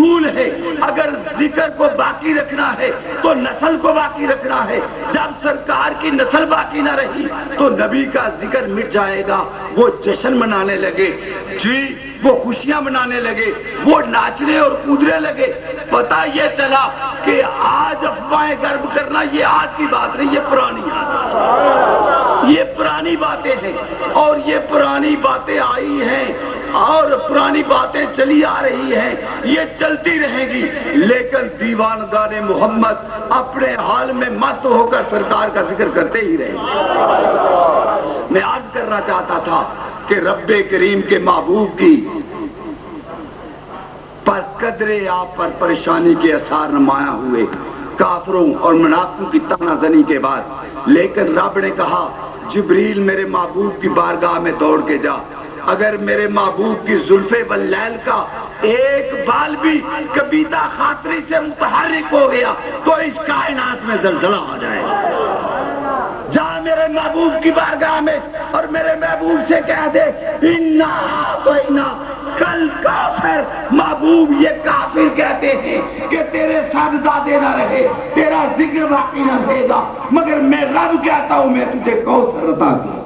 اصول ہے، اگر ذکر کو باقی رکھنا ہے تو نسل کو باقی رکھنا ہے۔ جب سرکار کی نسل باقی نہ رہی تو نبی کا ذکر مٹ جائے گا۔ وہ جشن منانے لگے، جی وہ خوشیاں منانے لگے، وہ ناچنے اور کودنے لگے۔ پتہ یہ چلا کہ آج افواہیں گرب کرنا یہ آج کی بات نہیں، یہ پرانی بات، یہ پرانی باتیں ہیں، اور یہ پرانی باتیں آئی ہیں اور پرانی باتیں چلی آ رہی ہیں، یہ چلتی رہیں گی، لیکن دیوانگان محمد اپنے حال میں مست ہو کر سرکار کا ذکر کرتے ہی رہیں گے۔ میں عرض کرنا چاہتا تھا کہ رب کریم کے محبوب کی پر قدرے آپ پر پریشانی کے اثار نمایاں ہوئے کافروں اور منافقوں کی طعنہ زنی کے بعد، لیکن رب نے کہا جبریل میرے محبوب کی بارگاہ میں دوڑ کے جا، اگر میرے محبوب کی زلف واللیل کا ایک بال بھی کبیدہ خاطری سے متحرک ہو گیا تو اس کائنات میں زلزلہ ہو جائے گا۔ جا میرے محبوب کی بارگاہ میں اور میرے محبوب سے کہہ دے کل کافر، محبوب یہ کافر کہتے ہیں کہ تیرے صاحبزادے نہ رہے، تیرا ذکر باقی نہ رہے گا، مگر میں رب کہتا ہوں میں تجھے کوثر عطا کیا۔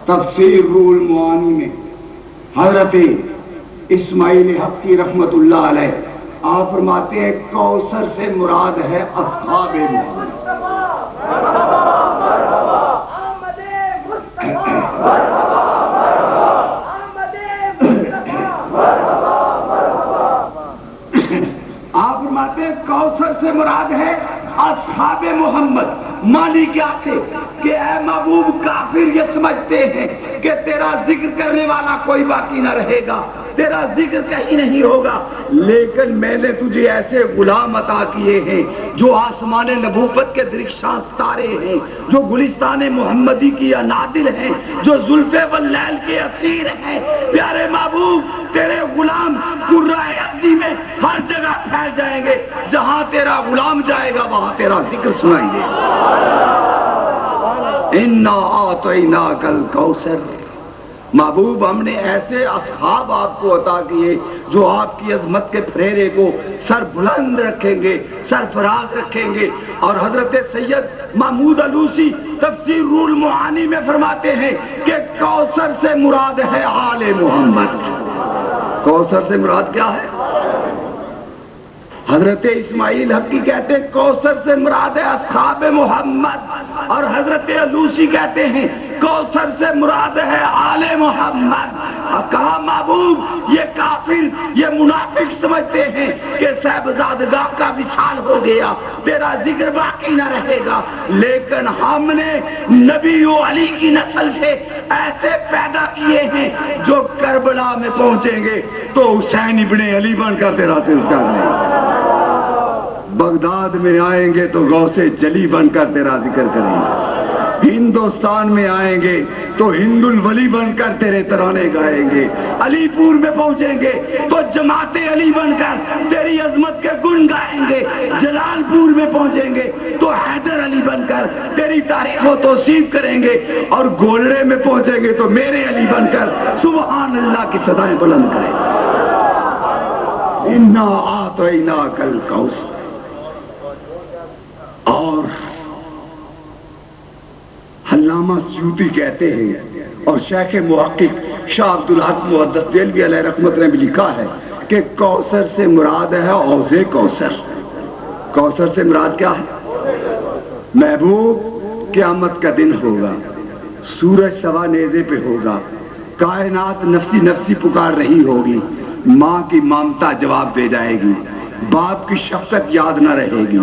تفسیر روح المعانی میں حضرت اسماعیل حقی رحمت اللہ علیہ آپ فرماتے ہیں کوثر سے مراد ہے اصحاب محمد۔ آپ فرماتے ہیں کوثر سے مراد ہے اصحاب محمد۔ مانی کیا تھے کہ اے محبوب کافر یہ سمجھتے ہیں کہ تیرا ذکر کرنے والا کوئی باقی نہ رہے گا، تیرا ذکر کہیں نہیں ہوگا، لیکن میں نے تجھے ایسے غلام عطا کیے ہیں جو آسمان نبوت کے درخشاں ستارے ہیں، جو گلستان محمدی کی انادل ہیں، جو زلف واللیل کے اسیر ہیں۔ پیارے محبوب تیرے غلام قرائے ابدی میں ہر جگہ پھیل جائیں گے، جہاں تیرا غلام جائے گا وہاں تیرا ذکر سنائیں گے۔ اِنَّا أَعْطَيْنَاكَ الْكَوْثَرَ، محبوب ہم نے ایسے اصحاب آپ کو عطا کیے جو آپ کی عظمت کے پھریرے کو سر بلند رکھیں گے، سرفراز رکھیں گے۔ اور حضرت سید محمود علوسی تفسیر روح المعانی میں فرماتے ہیں کہ کوثر سے مراد ہے آل محمد۔ کوثر سے مراد کیا ہے؟ حضرت اسماعیل حقی کہتے ہیں کوثر سے مراد ہے اصحاب محمد، اور حضرت علوسی کہتے ہیں کوثر سے مراد ہے آل محمد۔ کہا محبوب یہ کافر یہ منافق سمجھتے ہیں کہ صاحبزادگاہ کا وصال ہو گیا، تیرا ذکر باقی نہ رہے گا، لیکن ہم نے نبی و علی کی نسل سے ایسے پیدا کیے ہیں جو کربلا میں پہنچیں گے تو حسین ابن علی بن کر تیرا ذکر کریں گے، بغداد میں آئیں گے تو غوث جلی بن کر تیرا ذکر کریں گے، ہندوستان میں آئیں گے تو ہند الولی بن کر تیرے ترانے گائیں گے، علی پور میں پہنچیں گے تو جماعت علی بن کر تیری عظمت کے گن گائیں گے، جلال پور میں پہنچیں گے تو حیدر علی بن کر تیری تاریخ و توصیف کریں گے، اور گولڑے میں پہنچیں گے تو میرے علی بن کر سبحان اللہ کی صدائیں بلند کریں گے۔ اِنَّا أَعْطَيْنَاكَ الْكَوْثَرَ۔ اور علامہ سیوطی کہتے ہیں اور شیخ محقق شاہ عبدالحق محدث دہلوی علیہ رحمت نے بھی لکھا ہے کہ کوثر سے مراد ہے حوض کوثر۔ کوثر سے مراد کیا ہے؟ محبوب قیامت کا دن ہوگا، سورج سوا نیزے پہ ہوگا، کائنات نفسی نفسی پکار رہی ہوگی، ماں کی ممتا جواب دے جائے گی، باپ کی شفقت یاد نہ رہے گی،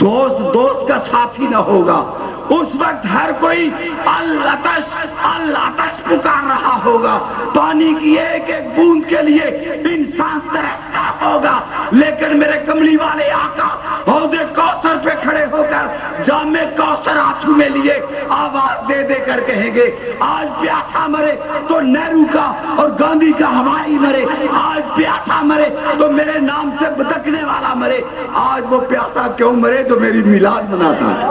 دوست دوست کا ساتھی نہ ہوگا، اس وقت ہر کوئی العطش العطش پکار رہا ہوگا، پانی کی ایک ایک بوند کے لیے انسان ترستا ہوگا، لیکن میرے کملی والے آقا حوض کوثر پہ کھڑے ہو کر جام کوثر آنسو میں لیے آواز دے دے کر کہیں گے آج پیاسا مرے تو نہرو کا اور گاندھی کا ہوائی مرے، آج پیاسا مرے تو میرے نام آج وہ پیاسا کیوں مرے جو میری میلاد مناتا ہے؟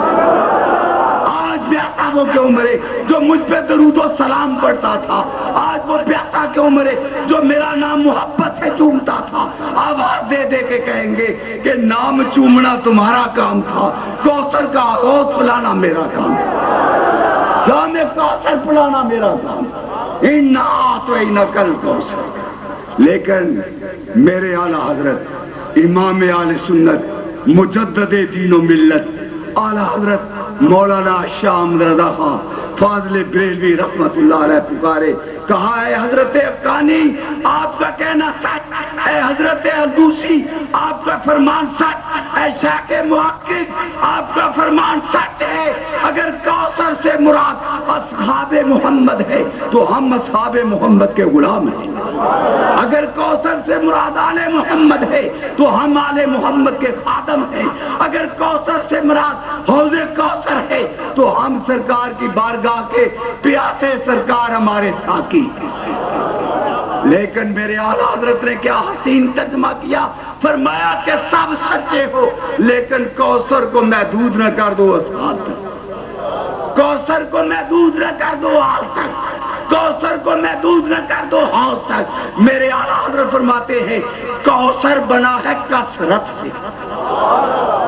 آج پیاسا وہ کیوں مرے جو مجھ پہ درود و سلام پڑھتا تھا؟ آج وہ پیاسا کیوں مرے جو میرا نام محبت سے چومتا تھا؟ آواز دے دے کے کہیں گے کہ نام چومنا تمہارا کام تھا، کوثر کا آغوش پلانا میرا کام تھا، جام کوثر پلانا میرا کام تھا۔ اِنَّا أَعْطَيْنَاكَ الْكَوْثَرَ۔ لیکن میرے اعلیٰ حضرت امام اہل سنت مجدد دین و ملت اعلیٰ حضرت مولانا شاہ احمد رضا خان فاضل بریلوی رحمت اللہ علیہ پکارے، کہا ہے حضرت افغانی آپ کا کہنا سچ، اے حضرت الدوسی آپ کا فرمان سچ، اے شیخ محقق آپ کا فرمان سچ ہے۔ اگر کوثر سے مراد اصحاب محمد ہے تو ہم اصحاب محمد کے غلام ہیں، اگر کوثر سے مراد آل محمد ہے تو ہم آل محمد کے خادم ہیں، اگر کوثر سے مراد حوض کوثر ہے تو ہم سرکار کی بارگاہ کے پیاسے، سرکار ہمارے ساقی۔ لیکن میرے اعلیٰ حضرت نے کیا حسین ترجمہ کیا، فرمایا کہ سب سچے ہو لیکن کوثر کو محدود نہ کر دو اصحاب تک، کوثر کو محدود نہ کر دو آل تک، کوثر کو محدود نہ کر دو حوض تک۔ میرے اعلیٰ حضرت فرماتے ہیں کوثر بنا ہے کثرت سے،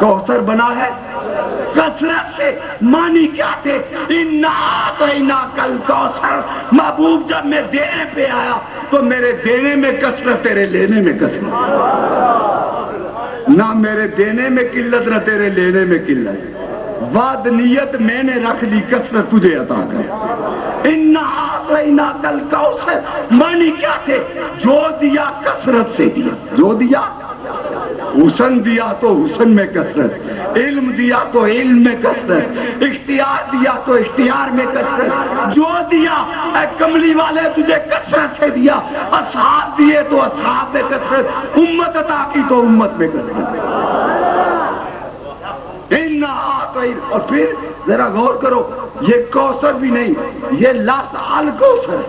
کوثر بنا ہے کثرت سے۔ معنی کیا تھے؟ اِنَّا أَعْطَيْنَاكَ الْكَوْثَرَ۔ محبوب جب میں دینے پہ آیا تو میرے دینے میں کثرت، تیرے لینے میں کثرت، نہ میرے دینے میں قلت نہ تیرے لینے میں قلت۔ وعد نیت میں نے رکھ لی، کثرت تجھے عطا کر۔ اِنَّا أَعْطَيْنَاكَ الْكَوْثَرَ معنی کیا تھے؟ جو دیا کثرت سے دیا، جو دیا حسن دیا تو حسن میں کثرت، علم دیا تو علم میں کثرت، اختیار دیا تو اختیار میں کثرت، جو دیا اے کملی والے تجھے کثرت سے دیا، اصحاب دیے تو اصحاب میں کثرت، امت عطا کی تو امت میں کثرت۔ اور پھر ذرا غور کرو، یہ کوثر بھی نہیں، یہ لفظ الکوثر،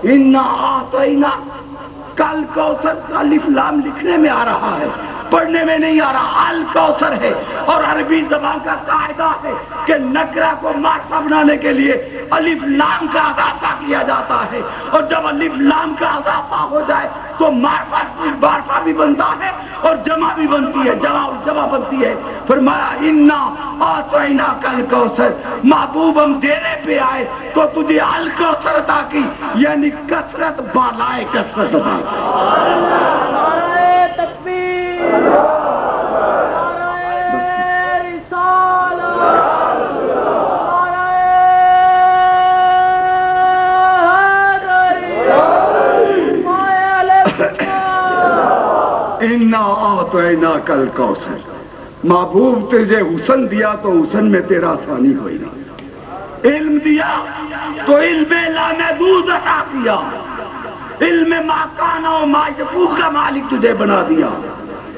اِنَّا أَعْطَيْنَاكَ الْكَوْثَرَ کا الف لام لکھنے میں آ رہا ہے، پڑھنے میں نہیں آ رہا، الکوثر ہے۔ اور عربی زبان کا قاعدہ ہے کہ نکرہ کو معرفہ بنانے کے لیے الف لام کا اضافہ کیا جاتا ہے، اور جب الف لام کا اضافہ ہو جائے تو معرفہ بھی بنتا ہے اور جمع بھی بنتی ہے، جمع بنتی ہے۔ فرمایا اِنَّا أَعْطَيْنَاكَ الْكَوْثَرَ، محبوب ہم دینے پہ آئے تو تجھے الکوثر عطا کی، یعنی کثرت بالائے کثرت عطا کی۔ اِنَّا أَعْطَيْنَاكَ الْكَوْثَرَ، محبوب تجھے حسن دیا تو حسن میں تیرا ثانی ہوئی نا، علم دیا تو علم لامحدود عطا کیا، علم ما کان و ما یکون کا مالک تجھے بنا دیا،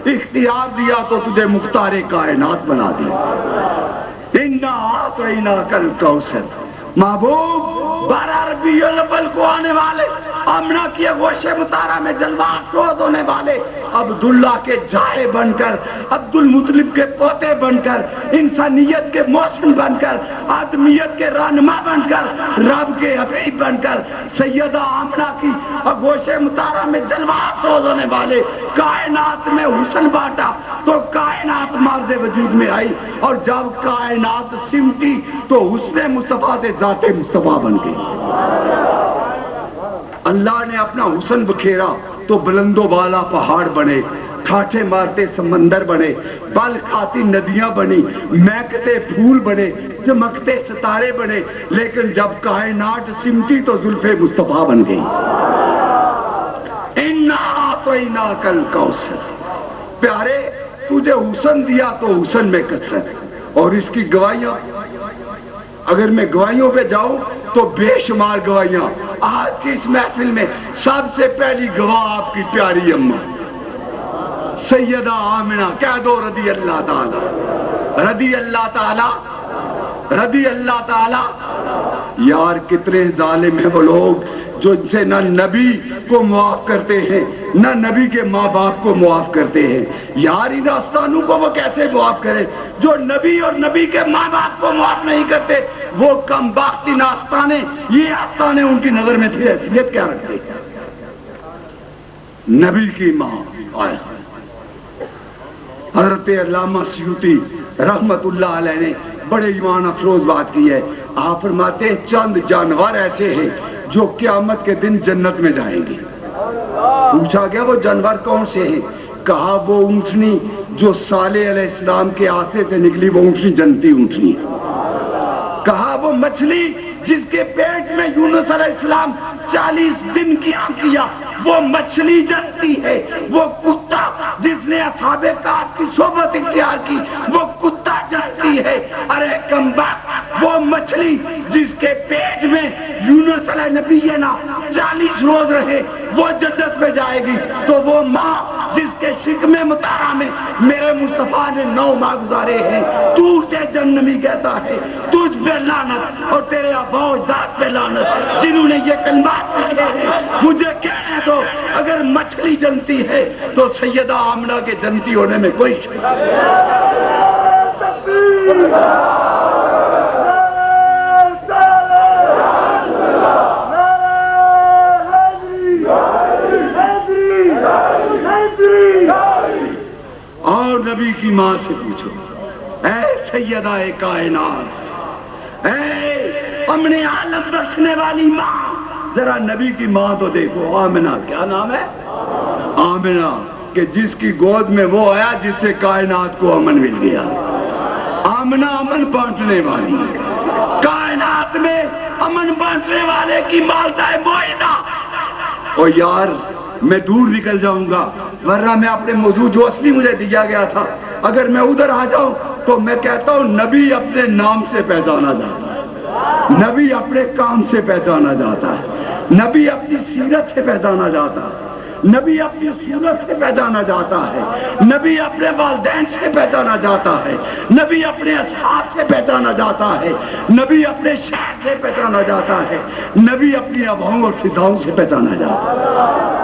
اختیار دیا تو تجھے مختار کائنات بنا دیا۔ اِنَّا أَعْطَيْنَاكَ الْكَوْثَرَ، محبوب 12 ربیع الاول کو آنے والے، آمنہ کی گوش مطالعہ میں جلوہ افروز ہونے والے عبداللہ کے جائے بن کر، عبد المطلب کے پوتے بن کر، انسانیت کے محسن بن کر، آدمیت کے رہنما بن کر، رب کے حبیب بن کر، سیدہ آمنہ کی گوش مطالعہ میں جلوہ افروز ہونے والے کائنات میں حسن بانٹا تو کائنات مرد وجود میں آئی، اور جب کائنات سمٹی تو حسن مصطفیٰ سے ذات مصطفیٰ بن گئی۔ اللہ نے اپنا حسن بکھیرا تو بلند و بالا پہاڑ بنے، ٹھاٹھے مارتے سمندر بنے، بل کھاتی ندیاں بنی، مہکتے پھول بنے، چمکتے ستارے بنے، لیکن جب کائنات سمٹی تو زلف مصطفیٰ بن گئی۔ اِنَّا أَعْطَيْنَاكَ الْكَوْثَرَ، پیارے تجھے حسن دیا تو حسن میں کثرت، اور اس کی گواہیاں اگر میں گواہیوں پہ جاؤں تو بے شمار گواہیاں۔ آج کی اس محفل میں سب سے پہلی گواہ آپ کی پیاری اماں سیدہ آمنہ، کہہ دو رضی اللہ تعالی، رضی اللہ تعالی، رضی اللہ تعالی۔ یار کتنے ظالم ہیں وہ لوگ جو سے نہ نبی کو معاف کرتے ہیں نہ نبی کے ماں باپ کو معاف کرتے ہیں. یار ان آستانوں کو وہ کیسے معاف کرے جو نبی اور نبی کے ماں باپ کو معاف نہیں کرتے؟ وہ کم بخت ان آستانے، یہ آستانے ان کی نظر میں پھر حیثیت کیا رکھتے ہیں؟ نبی کی ماں آئے. حضرت علامہ سیوطی رحمت اللہ علیہ نے بڑے ایمان افروز بات کی ہے. آپ فرماتے ہیں چند جانور ایسے ہیں جو قیامت کے دن جنت میں جائیں گے. پوچھا گیا وہ جانور کون سے ہیں؟ کہا وہ اونٹنی جو صالح علیہ السلام کے آسے سے نکلی، وہ اونٹنی جنتی اونٹنی. کہا وہ مچھلی جس کے پیٹ میں یونس علیہ السلام 40 دن قیام کیا، وہ مچھلی جنتی ہے. وہ کتا جس نے اصحاب کہف کی صحبت اختیار کی، وہ کتا جنتی ہے. ارے کمبخت، وہ مچھلی جس کے پیٹ میں یونس علیہ نبی نا 40 روز رہے، وہ جنت میں جائے گی. تو وہ ماں جس کے شکم مطالعہ میں میرے مصطفیٰ نے 9 ماہ گزارے ہیں، تو اسے جہنمی کہتا ہے. تجھ پہ لعنت اور تیرے آباء و اجداد پہ لعنت جنہوں نے یہ کلمات لکھے ہیں. مجھے کہنے دو اگر مچھلی جنتی ہے تو سیدہ آمنہ کے جنتی ہونے میں کوئی شک نہیں. اور نبی کی ماں سے پوچھو، اے سیدہ کائنات، اے امن عالم بخشنے والی ماں، ذرا نبی کی ماں تو دیکھو. آمنہ، کیا نام ہے؟ آمنہ، کہ جس کی گود میں وہ آیا جس سے کائنات کو امن مل گیا. آمنہ امن بانٹنے والی، کائنات میں امن بانٹنے والے کی مالدہ معاہدہ. او یار میں دور نکل جاؤں گا، ورنہ میں اپنے موضوع جو اصلی مجھے دیا گیا تھا اگر میں ادھر آ جاؤں تو میں کہتا ہوں نبی اپنے نام سے پہچانا جاتا ہے، نبی اپنے کام سے پہچانا جاتا ہے، نبی اپنی سیرت سے پہچانا جاتا ہے، نبی اپنی صورت سے پہچانا جاتا ہے، نبی اپنے والدین سے پہچانا جاتا ہے، نبی اپنے اصحاب سے پہچانا جاتا ہے، نبی اپنے شہر سے پہچانا جاتا ہے، نبی اپنی آباؤں اور فضاؤں سے پہچانا جاتا ہے.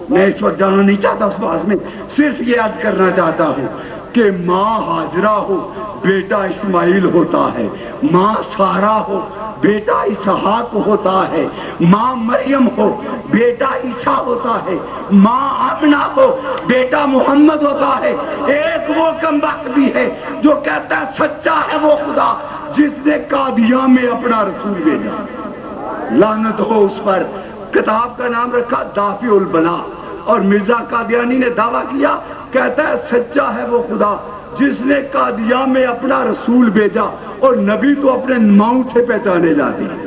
میں اس وقت جانا نہیں چاہتا اس بات میں، صرف یہ عرض کرنا چاہتا ہوں کہ ماں ہاجرہ ہو بیٹا اسماعیل ہوتا ہے، ماں سارا ہو بیٹا اسحاق ہوتا ہے، ماں مریم ہو بیٹا عیسیٰ ہوتا ہے، ماں آمنہ ہو بیٹا محمد ہوتا ہے. ایک وہ کمبخت بھی ہے جو کہتا ہے سچا ہے وہ خدا جس نے قادیاں میں اپنا رسول بھیجا. لعنت ہو اس پر. کتاب کا نام رکھا دافع البلا، اور مرزا قادیانی نے دعویٰ کیا، کہتا ہے سچا ہے وہ خدا جس نے قادیاں میں اپنا رسول بھیجا. اور نبی تو اپنے ماؤں سے پہچانے جاتی ہے.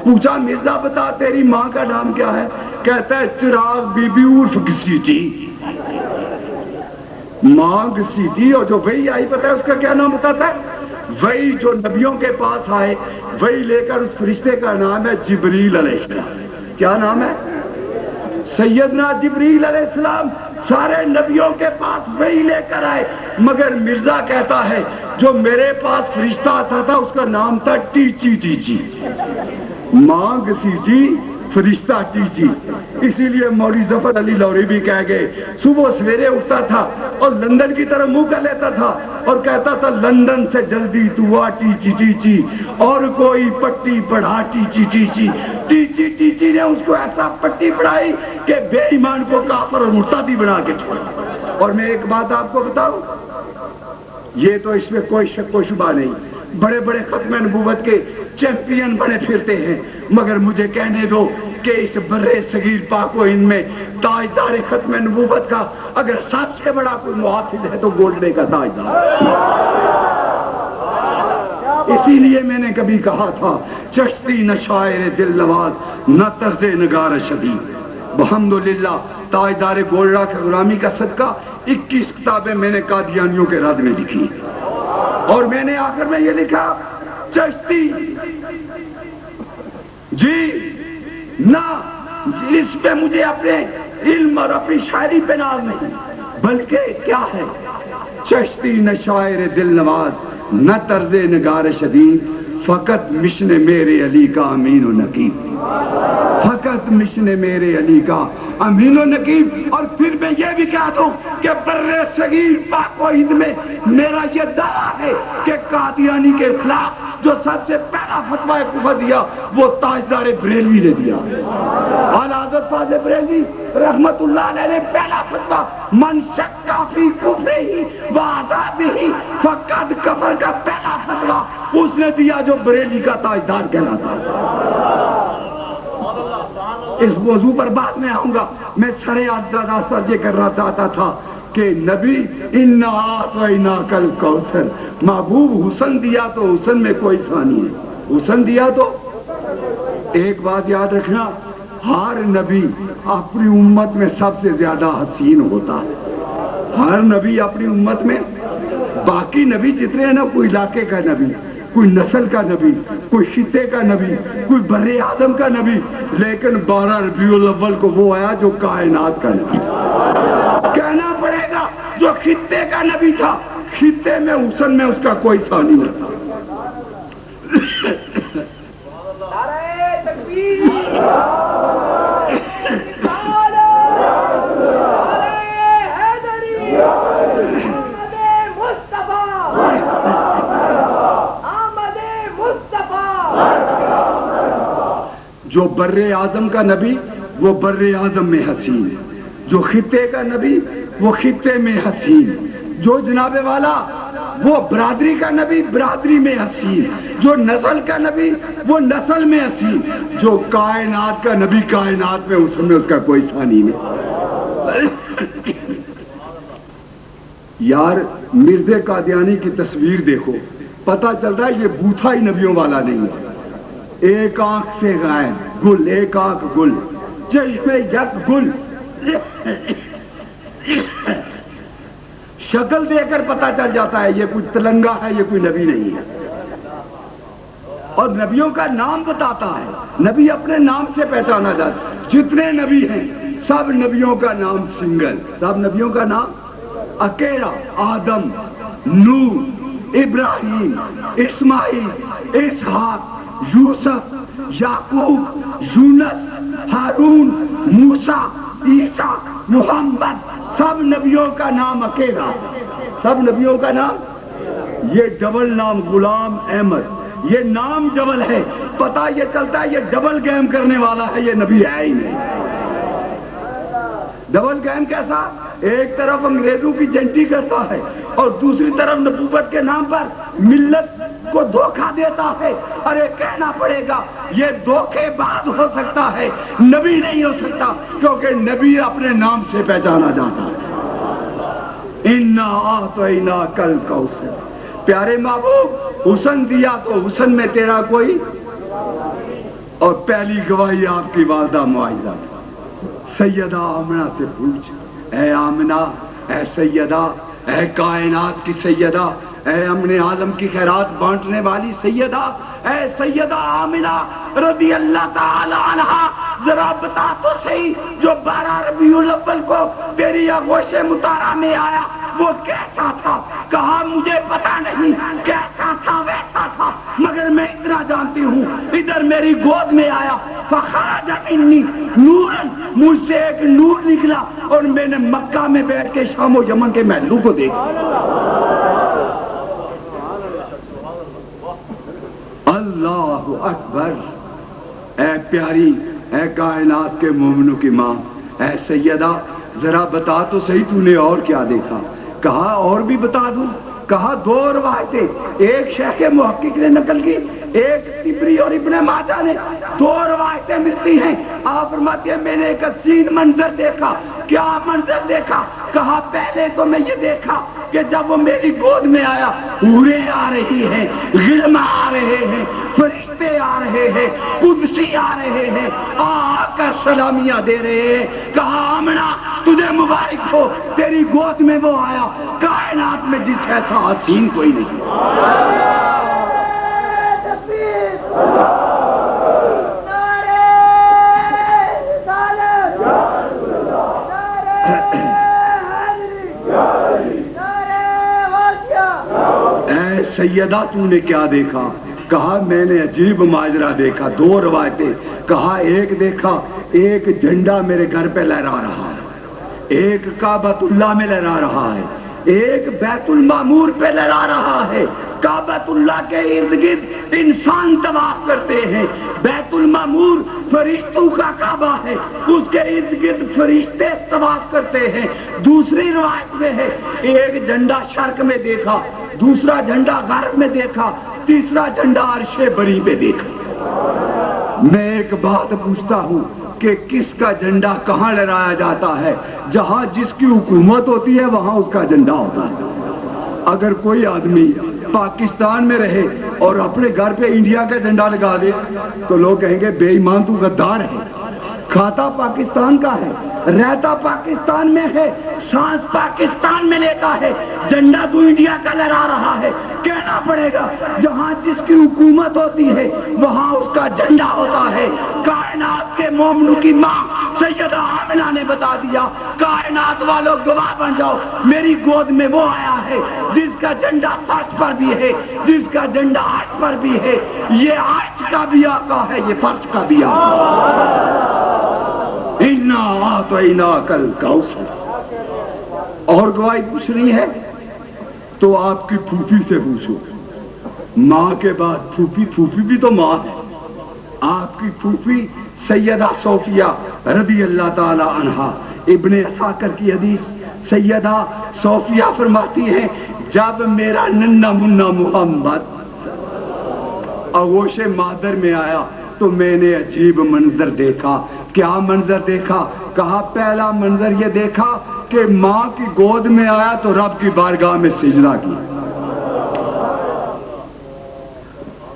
پوچھا مرزا بتا تیری ماں کا نام کیا ہے؟ کہتا ہے چراغ بی بی عرف گھسیٹی. ماں گھسیٹی، اور جو وہی آئی پتہ ہے اس کا کیا نام بتاتا ہے؟ وہی جو نبیوں کے پاس آئے وہی لے کر اس فرشتے کا نام ہے جبریل علیہ السلام. کیا نام ہے؟ سیدنا جبریل علیہ السلام سارے نبیوں کے پاس وہی لے کر آئے، مگر مرزا کہتا ہے جو میرے پاس فرشتہ آتا تھا اس کا نام تھا ٹیچی ٹیچی. ماں گھسیٹی فرشتہ ٹیچی. اسی لیے مولوی ظفر علی لوری بھی کہہ گئے صبح سویرے اٹھتا تھا اور لندن کی طرف منہ کر لیتا تھا اور کہتا تھا لندن سے جلدی تو آ ٹیچی ٹیچی، اور کوئی پٹی پڑھا ٹیچی ٹیچی. ٹیچی ٹیچی نے اس کو ایسا پٹی پڑھائی کہ بے ایمان کو کافر اور مرتدی بنا کے چھوڑا. اور میں ایک بات آپ کو بتاؤں، یہ تو اس میں کوئی شک و شبہ نہیں، بڑے بڑے ختم نبوت کے چیمپئن بنے پھرتے ہیں، مگر مجھے کہنے دو کہ اس برے صغیر پاک و ہند میں تاجدار ختم نبوت کا اگر سب سے بڑا کوئی محافظ ہے تو گولڈے کا تاجدار. اسی لیے میں نے کبھی کہا تھا چشتی نہ شاعر دل نواز نہ طرز نگار شدید. الحمدللہ تاجدار گولڈا کی غلامی کا صدقہ 21 کتابیں میں نے قادیانیوں کے رد میں لکھی، اور میں نے آخر میں یہ لکھا چشتی جی نہ اس پہ مجھے اپنے علم اور اپنی شاعری پہ ناز نہیں، بلکہ کیا ہے چشتی نہ شاعر دل نواز نہ طرز نگار شدید، فقط مشن میرے علی کا امین و نقیب. فقط مشن میرے علی کا امین و نقیب۔ اور پھر میں یہ بھی کہہ دوں کہ برِ صغیر پاک و ہند میں میرا یہ دعویٰ ہے کہ قادیانی کے خلاف جو سب سے پہلا فتویٰ کفر دیا وہ تاجدار بریلوی نے دیا۔ اعلیٰ حضرت فاضل بریلوی رحمت اللہ علیہ نے پہلا فتویٰ من شک فی کفرہ و عذابہ فقد کفر کا پہلا فتویٰ اس نے دیا جو بریلی کا تاجدار کہلاتا ہے۔ اس موضوع پر بعد میں آؤں گا، میں سرے راستہ یہ کرنا چاہتا تھا کہ نبی اِنَّا أَعْطَيْنَاكَ الْكَوْثَرَ، محبوب حسن دیا تو حسن میں کوئی ثانی ہے، حسن دیا تو۔ ایک بات یاد رکھنا، ہر نبی اپنی امت میں سب سے زیادہ حسین ہوتا ہے، ہر نبی اپنی امت میں، باقی نبی جتنے ہیں نا، کوئی علاقے کا نبی، کوئی نسل کا نبی، کوئی خطے کا نبی، کوئی بر اعظم کا نبی، لیکن 12 ربیع الاول کو وہ آیا جو کائنات کا نبی۔ کہنا پڑے گا جو خطے کا نبی تھا، خطے میں حسن میں اس کا کوئی ثانی نہیں تھا۔ جو بر اعظم کا نبی وہ بر اعظم میں حسین، جو خطے کا نبی وہ خطے میں حسین، جو جناب والا وہ برادری کا نبی برادری میں حسین، جو نسل کا نبی وہ نسل میں حسین، جو کائنات کا نبی کائنات میں اس میں اس کا کوئی ثانی نہیں۔ یار مرزا قادیانی کی تصویر دیکھو، پتہ چل رہا ہے یہ بوتھا ہی نبیوں والا نہیں ہے۔ ایک آنکھ سے غائب گل، ایک آنکھ گل، چشم یک گل، شکل دے کر پتہ چل جاتا ہے یہ کوئی تلنگا ہے، یہ کوئی نبی نہیں ہے۔ اور نبیوں کا نام بتاتا ہے، نبی اپنے نام سے پہچانا جاتا ہے۔ جتنے نبی ہیں سب نبیوں کا نام سنگل، سب نبیوں کا نام اکیلا، آدم، نوح، ابراہیم، اسماعیل، اسحاق، یوسف، یعقوب، یونس، ہارون، موسیٰ، عیسیٰ، محمد، سب نبیوں کا نام اکیلا، سب نبیوں کا نام۔ یہ ڈبل نام غلام احمد، یہ نام ڈبل ہے، پتہ یہ چلتا ہے یہ ڈبل گیم کرنے والا ہے، یہ نبی ہے ہی نہیں۔ ڈبل گیم کیسا؟ ایک طرف انگریزوں کی جنٹی کرتا ہے اور دوسری طرف نبوت کے نام پر ملت کو دھوکہ دیتا ہے۔ ارے کہنا پڑے گا یہ دھوکے باز ہو سکتا ہے، نبی نہیں ہو سکتا، کیونکہ نبی اپنے نام سے پہچانا جاتا ہے۔ اِنَّا أَعْطَيْنَاكَ الْكَوْثَرَ، پیارے محبوب حسن دیا تو حسن میں تیرا کوئی۔ اور پہلی گواہی آپ کی والدہ معاہدہ، سیدہ آمنہ سے پوچھ، اے آمنہ، اے سیدہ، اے کائنات کی سیدہ، اے امن عالم کی خیرات بانٹنے والی سیدہ، اے سیدہ آمنہ رضی اللہ تعالی عنہا، ذرا بتا تو صحیح جو 12 ربیع الاول کو تیری آغوش مطالعہ میں آیا وہ کیسا تھا؟ کہا مجھے پتا نہیں کیسا تھا، ویسا تھا، مگر میں اتنا جانتی ہوں ادھر میری گود میں آیا، فخرج منی نورا، مجھ سے ایک نور نکلا اور میں نے مکہ میں بیٹھ کے شام و یمن کے محلوں کو دیکھا۔ اللہ اکبر۔ اے پیاری، اے کائنات کے مومنوں کی ماں، اے سیدہ ذرا بتا تو صحیح تو نے اور کیا دیکھا؟ کہا اور بھی بتا دوں۔ کہا 2 روایتیں، ایک شیخ محقق نے نقل کی، ایک طبری اور ابن ماجہ نے، 2 روایتیں ملتی ہیں۔ آپ فرماتی ہیں میں نے ایک حسین منظر دیکھا۔ کیا منظر دیکھا؟ کہا پہلے تو میں یہ دیکھا کہ جب وہ میری گود میں آیا حوریں آ رہی ہیں، غلام آ رہے ہیں، فرشتے آ رہے ہیں، قدسی آ رہے ہیں، آ کر سلامیاں دے رہے ہیں۔ کہا آمنہ تجھے مبارک ہو، تیری گود میں وہ آیا، کائنات میں جس ایسا حسین کوئی نہیں۔ اے سیدہ تو نے کیا دیکھا؟ کہا میں نے عجیب ماجرا دیکھا، دو روایتیں، کہا ایک دیکھا ایک جھنڈا میرے گھر پہ لہرا رہا ہے، ایک کعبۃ اللہ میں لہرا رہا ہے، ایک بیت المعمور پہ لہرا رہا ہے۔ کعبۃ اللہ کے ارد گرد انسان طواف کرتے ہیں، بیت المعمور فرشتوں کا کعبہ ہے، اس کے ارد گرد فرشتے طواف کرتے ہیں۔ دوسری روایت میں ہے ایک جھنڈا شرق میں دیکھا، دوسرا جھنڈا غرب میں دیکھا، تیسرا جھنڈا عرش بری پہ دیکھا۔ میں ایک بات پوچھتا ہوں کہ کس کا جھنڈا کہاں لہرایا جاتا ہے؟ جہاں جس کی حکومت ہوتی ہے وہاں اس کا جھنڈا ہوتا ہے۔ اگر کوئی آدمی پاکستان میں رہے اور اپنے گھر پہ انڈیا کا جھنڈا لگا دے تو لوگ کہیں گے بے ایمان تو غدار ہے، کھاتا پاکستان کا ہے، رہتا پاکستان میں ہے، سانس پاکستان میں لیتا ہے، جھنڈا تو انڈیا کا لہرا رہا ہے۔ کہنا پڑے گا جہاں جس کی حکومت ہوتی ہے وہاں اس کا جھنڈا ہوتا ہے۔ کائنات کے مومنوں کی ماں سیدہ آمنہ نے بتا دیا، کائنات والوں گواہ بن جاؤ، میری گود میں وہ آیا ہے جس کا جھنڈا فرش پر بھی ہے، جس کا جھنڈا عرش پر بھی ہے۔ یہ عرش کا بھی آقا ہے، یہ فرش کا بھی آقا ہے۔ اِنَّا أَعْطَيْنَاكَ الْكَوْثَرَ۔ اور گواہی پوچھنی ہے تو آپ کی پھوپھی سے پوچھو، ماں کے بعد پھوپھی، پھوپھی بھی تو ماں ہے۔ آپ کی پھوپھی سیدہ صوفیہ رضی اللہ تعالی عنہا، ابن عساکر کی حدیث، سیدہ صوفیہ فرماتی ہیں جب میرا ننھا منا محمد آغوش مادر میں آیا تو میں نے عجیب منظر دیکھا۔ کیا منظر دیکھا؟ کہا پہلا منظر یہ دیکھا کہ ماں کی گود میں آیا تو رب کی بارگاہ میں سجدہ کیا۔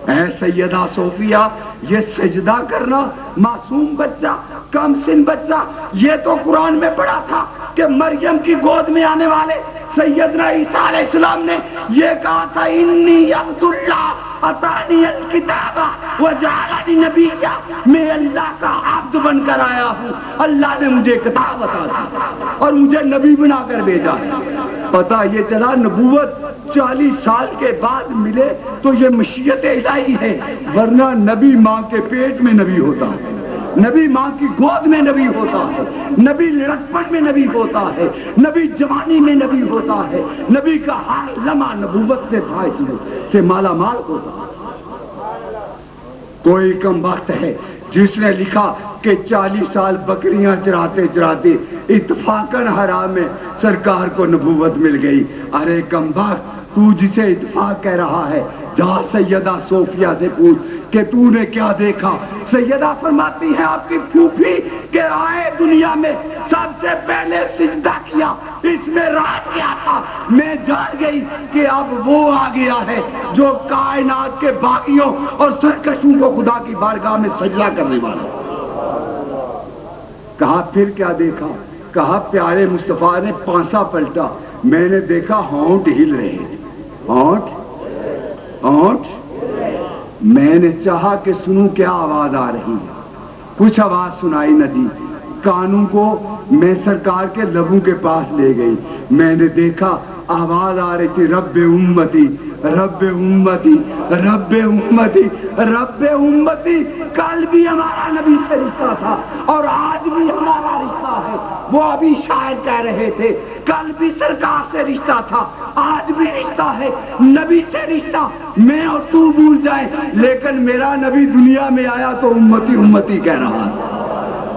اے سیدہ صوفیہ، یہ سجدہ کرنا، معصوم بچہ، کم سن بچہ، یہ تو قرآن میں پڑھا تھا کہ مریم کی گود میں آنے والے سیدنا عیسیٰ علیہ السلام نے یہ کہا تھا انی عبد اللہ اتانی الکتاب وجعلنی نبیا، میں اللہ کا عبد بن کر آیا ہوں، اللہ نے مجھے کتاب عطا کی اور مجھے نبی بنا کر بھیجا ہے۔ پتہ یہ چلا نبوت 40 سال کے بعد ملے تو یہ مشیت الہی ہے، ورنہ نبی ماں کے پیٹ میں نبی ہوتا ہے، نبی ماں کی گود میں نبی ہوتا ہے، نبی لڑکپن میں نبی ہوتا ہے، نبی جوانی میں نبی ہوتا ہے، نبی کا ہر لمحہ نبوت سے فائدہ سے مالا مال ہوتا ہے۔ کوئی کم وقت ہے جس نے لکھا کہ 40 سال بکریاں چراتے چراتے اتفاقاً حرام میں سرکار کو نبوت مل گئی۔ ارے کم وقت، تو جسے اتفاق کہہ رہا ہے جا سیدہ صوفیہ سے پوچھ کہ تو نے کیا دیکھا۔ سیدہ فرماتی ہیں آپ کی پھوپھی کہ آئے دنیا میں سب سے پہلے سجدہ کیا، اس میں راز کیا تھا؟ میں جان گئی کہ اب وہ آ گیا ہے جو کائنات کے باغیوں اور سرکشوں کو خدا کی بارگاہ میں سجدہ کرنے والا۔ کہا پھر کیا دیکھا؟ کہا پیارے مصطفیٰ نے پانسا پلٹا، میں نے دیکھا ہونٹ ہل رہے ہیں، ہونٹ۔ میں نے چاہا کہ سنوں کیا آواز آ رہی ہے، کچھ آواز سنائی نہ دی، کانوں کو میں سرکار کے لبوں کے پاس لے گئی، میں نے دیکھا آواز آ رہی تھی رب امتی رب امتی رب امتی رب امتی۔ کل بھی ہمارا نبی سے رشتہ تھا اور آج بھی ہمارا رشتہ ہے۔ وہ ابھی شاعر کہہ رہے تھے کل بھی سرکار سے رشتہ تھا، آج بھی رشتہ ہے، نبی سے رشتہ میں اور تو بھول جائے، لیکن میرا نبی دنیا میں آیا تو امتی امتی کہہ رہا ہے۔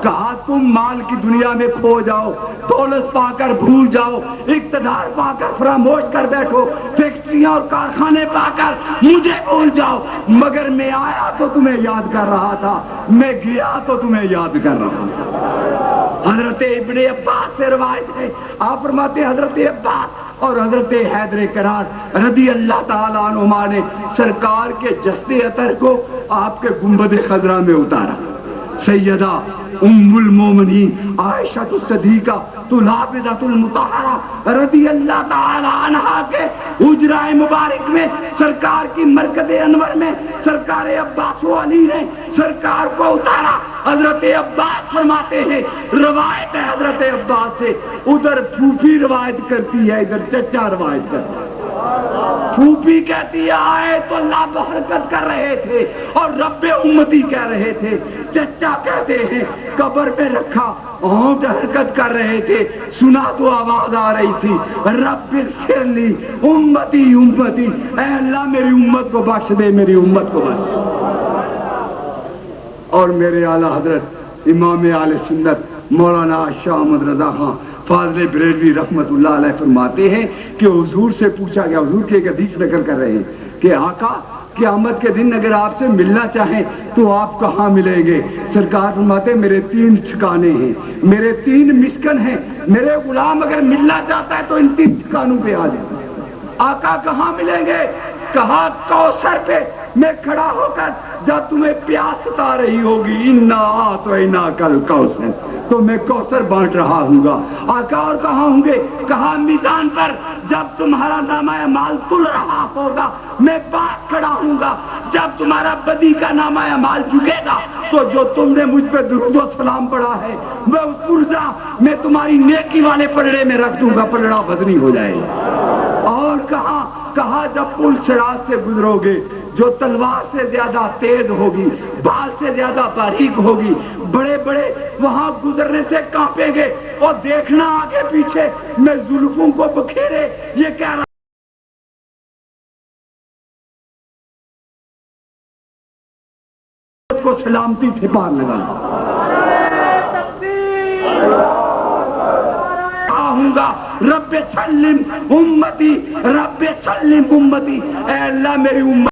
کہا تم مال کی دنیا میں کھو جاؤ، دولت پا کر بھول جاؤ، اقتدار پا کر فراموش کر بیٹھو، فیکٹریاں اور کارخانے پا کر مجھے بھول جاؤ، مگر میں آیا تو تمہیں یاد کر رہا تھا، میں گیا تو تمہیں یاد کر رہا تھا۔ حضرت ابن عباس سے روایت ہے، آپ فرماتے حضرت عباس اور حضرت حیدر کرار رضی اللہ تعالیٰ عنہما نے سرکار کے جستے عطر کو آپ کے گنبد خضرا میں اتارا۔ سیدہ ام المومنین عائشہ الصدیقہ طلابدۃ المطہرہ رضی اللہ تعالی عنہا کے حجرہ مبارک میں سرکار کی مرکز انور میں سرکار عباس و علی نے سرکار کو اتارا۔ حضرت عباس فرماتے ہیں، روایت ہے حضرت عباس سے، ادھر پھوپھی روایت کرتی ہے ادھر چچا روایت کرتا ہے۔ پھوپھی کہتی ہے آئے تو اللہ برکت کر رہے تھے اور رب امتی کہہ رہے تھے. چچا کہتے ہیں قبر پہ رکھا ہونٹ حرکت کر رہے تھے, سنا تو آواز آ رہی تھی رب اغفر لی امتی امتی, اے اللہ میری امت کو بخش دے, میری امت کو بخش دے. اور میرے اعلیٰ حضرت امام اہل سنت مولانا شاہ احمد رضا خان فاضل بریلوی رحمت اللہ علیہ فرماتے ہیں کہ حضور سے پوچھا گیا, حضور کی ایک حدیث نقل کر رہے ہیں کہ آقا قیامت کے دن اگر آپ سے ملنا چاہیں تو آپ کہاں ملیں گے؟ سرکار فرماتے ہیں میرے 3 ٹھکانے ہیں, میرے 3 مسکن ہیں, میرے غلام اگر ملنا چاہتا ہے تو ان 3 ٹھکانوں پہ آ جائے. آقا کہاں ملیں گے؟ کہا کوثر پہ میں کھڑا ہو کر جب تمہیں پیاس ستا رہی ہوگی انا اعطینا کل کوثر, تو میں کوثر بانٹ رہا ہوں گا. آقا اور کہاں ہوں گے؟ کہا میدان پر جب تمہارا نامہ اعمال تل رہا ہوگا میں پاس کھڑا ہوں گا. جب تمہارا بدی کا نامہ اعمال جھکے گا تو جو تم نے مجھ پہ درود و سلام پڑھا ہے وہ اس پرزا میں تمہاری نیکی والے پلڑے میں رکھ دوں گا, پلڑا وزنی ہو جائے گا. اور کہا جب پل صراط سے گزرو گے جو تلوار سے زیادہ تیز ہوگی, بال سے زیادہ باریک ہوگی, بڑے بڑے وہاں گزرنے سے کانپیں گے اور دیکھنا آگے پیچھے میں زلفوں کو بکھیرے یہ کہہ رہا کو سلامتی سے پار لگا ہوں گا. رب سلم امتی, رب سلم امتی, اے اللہ میری امت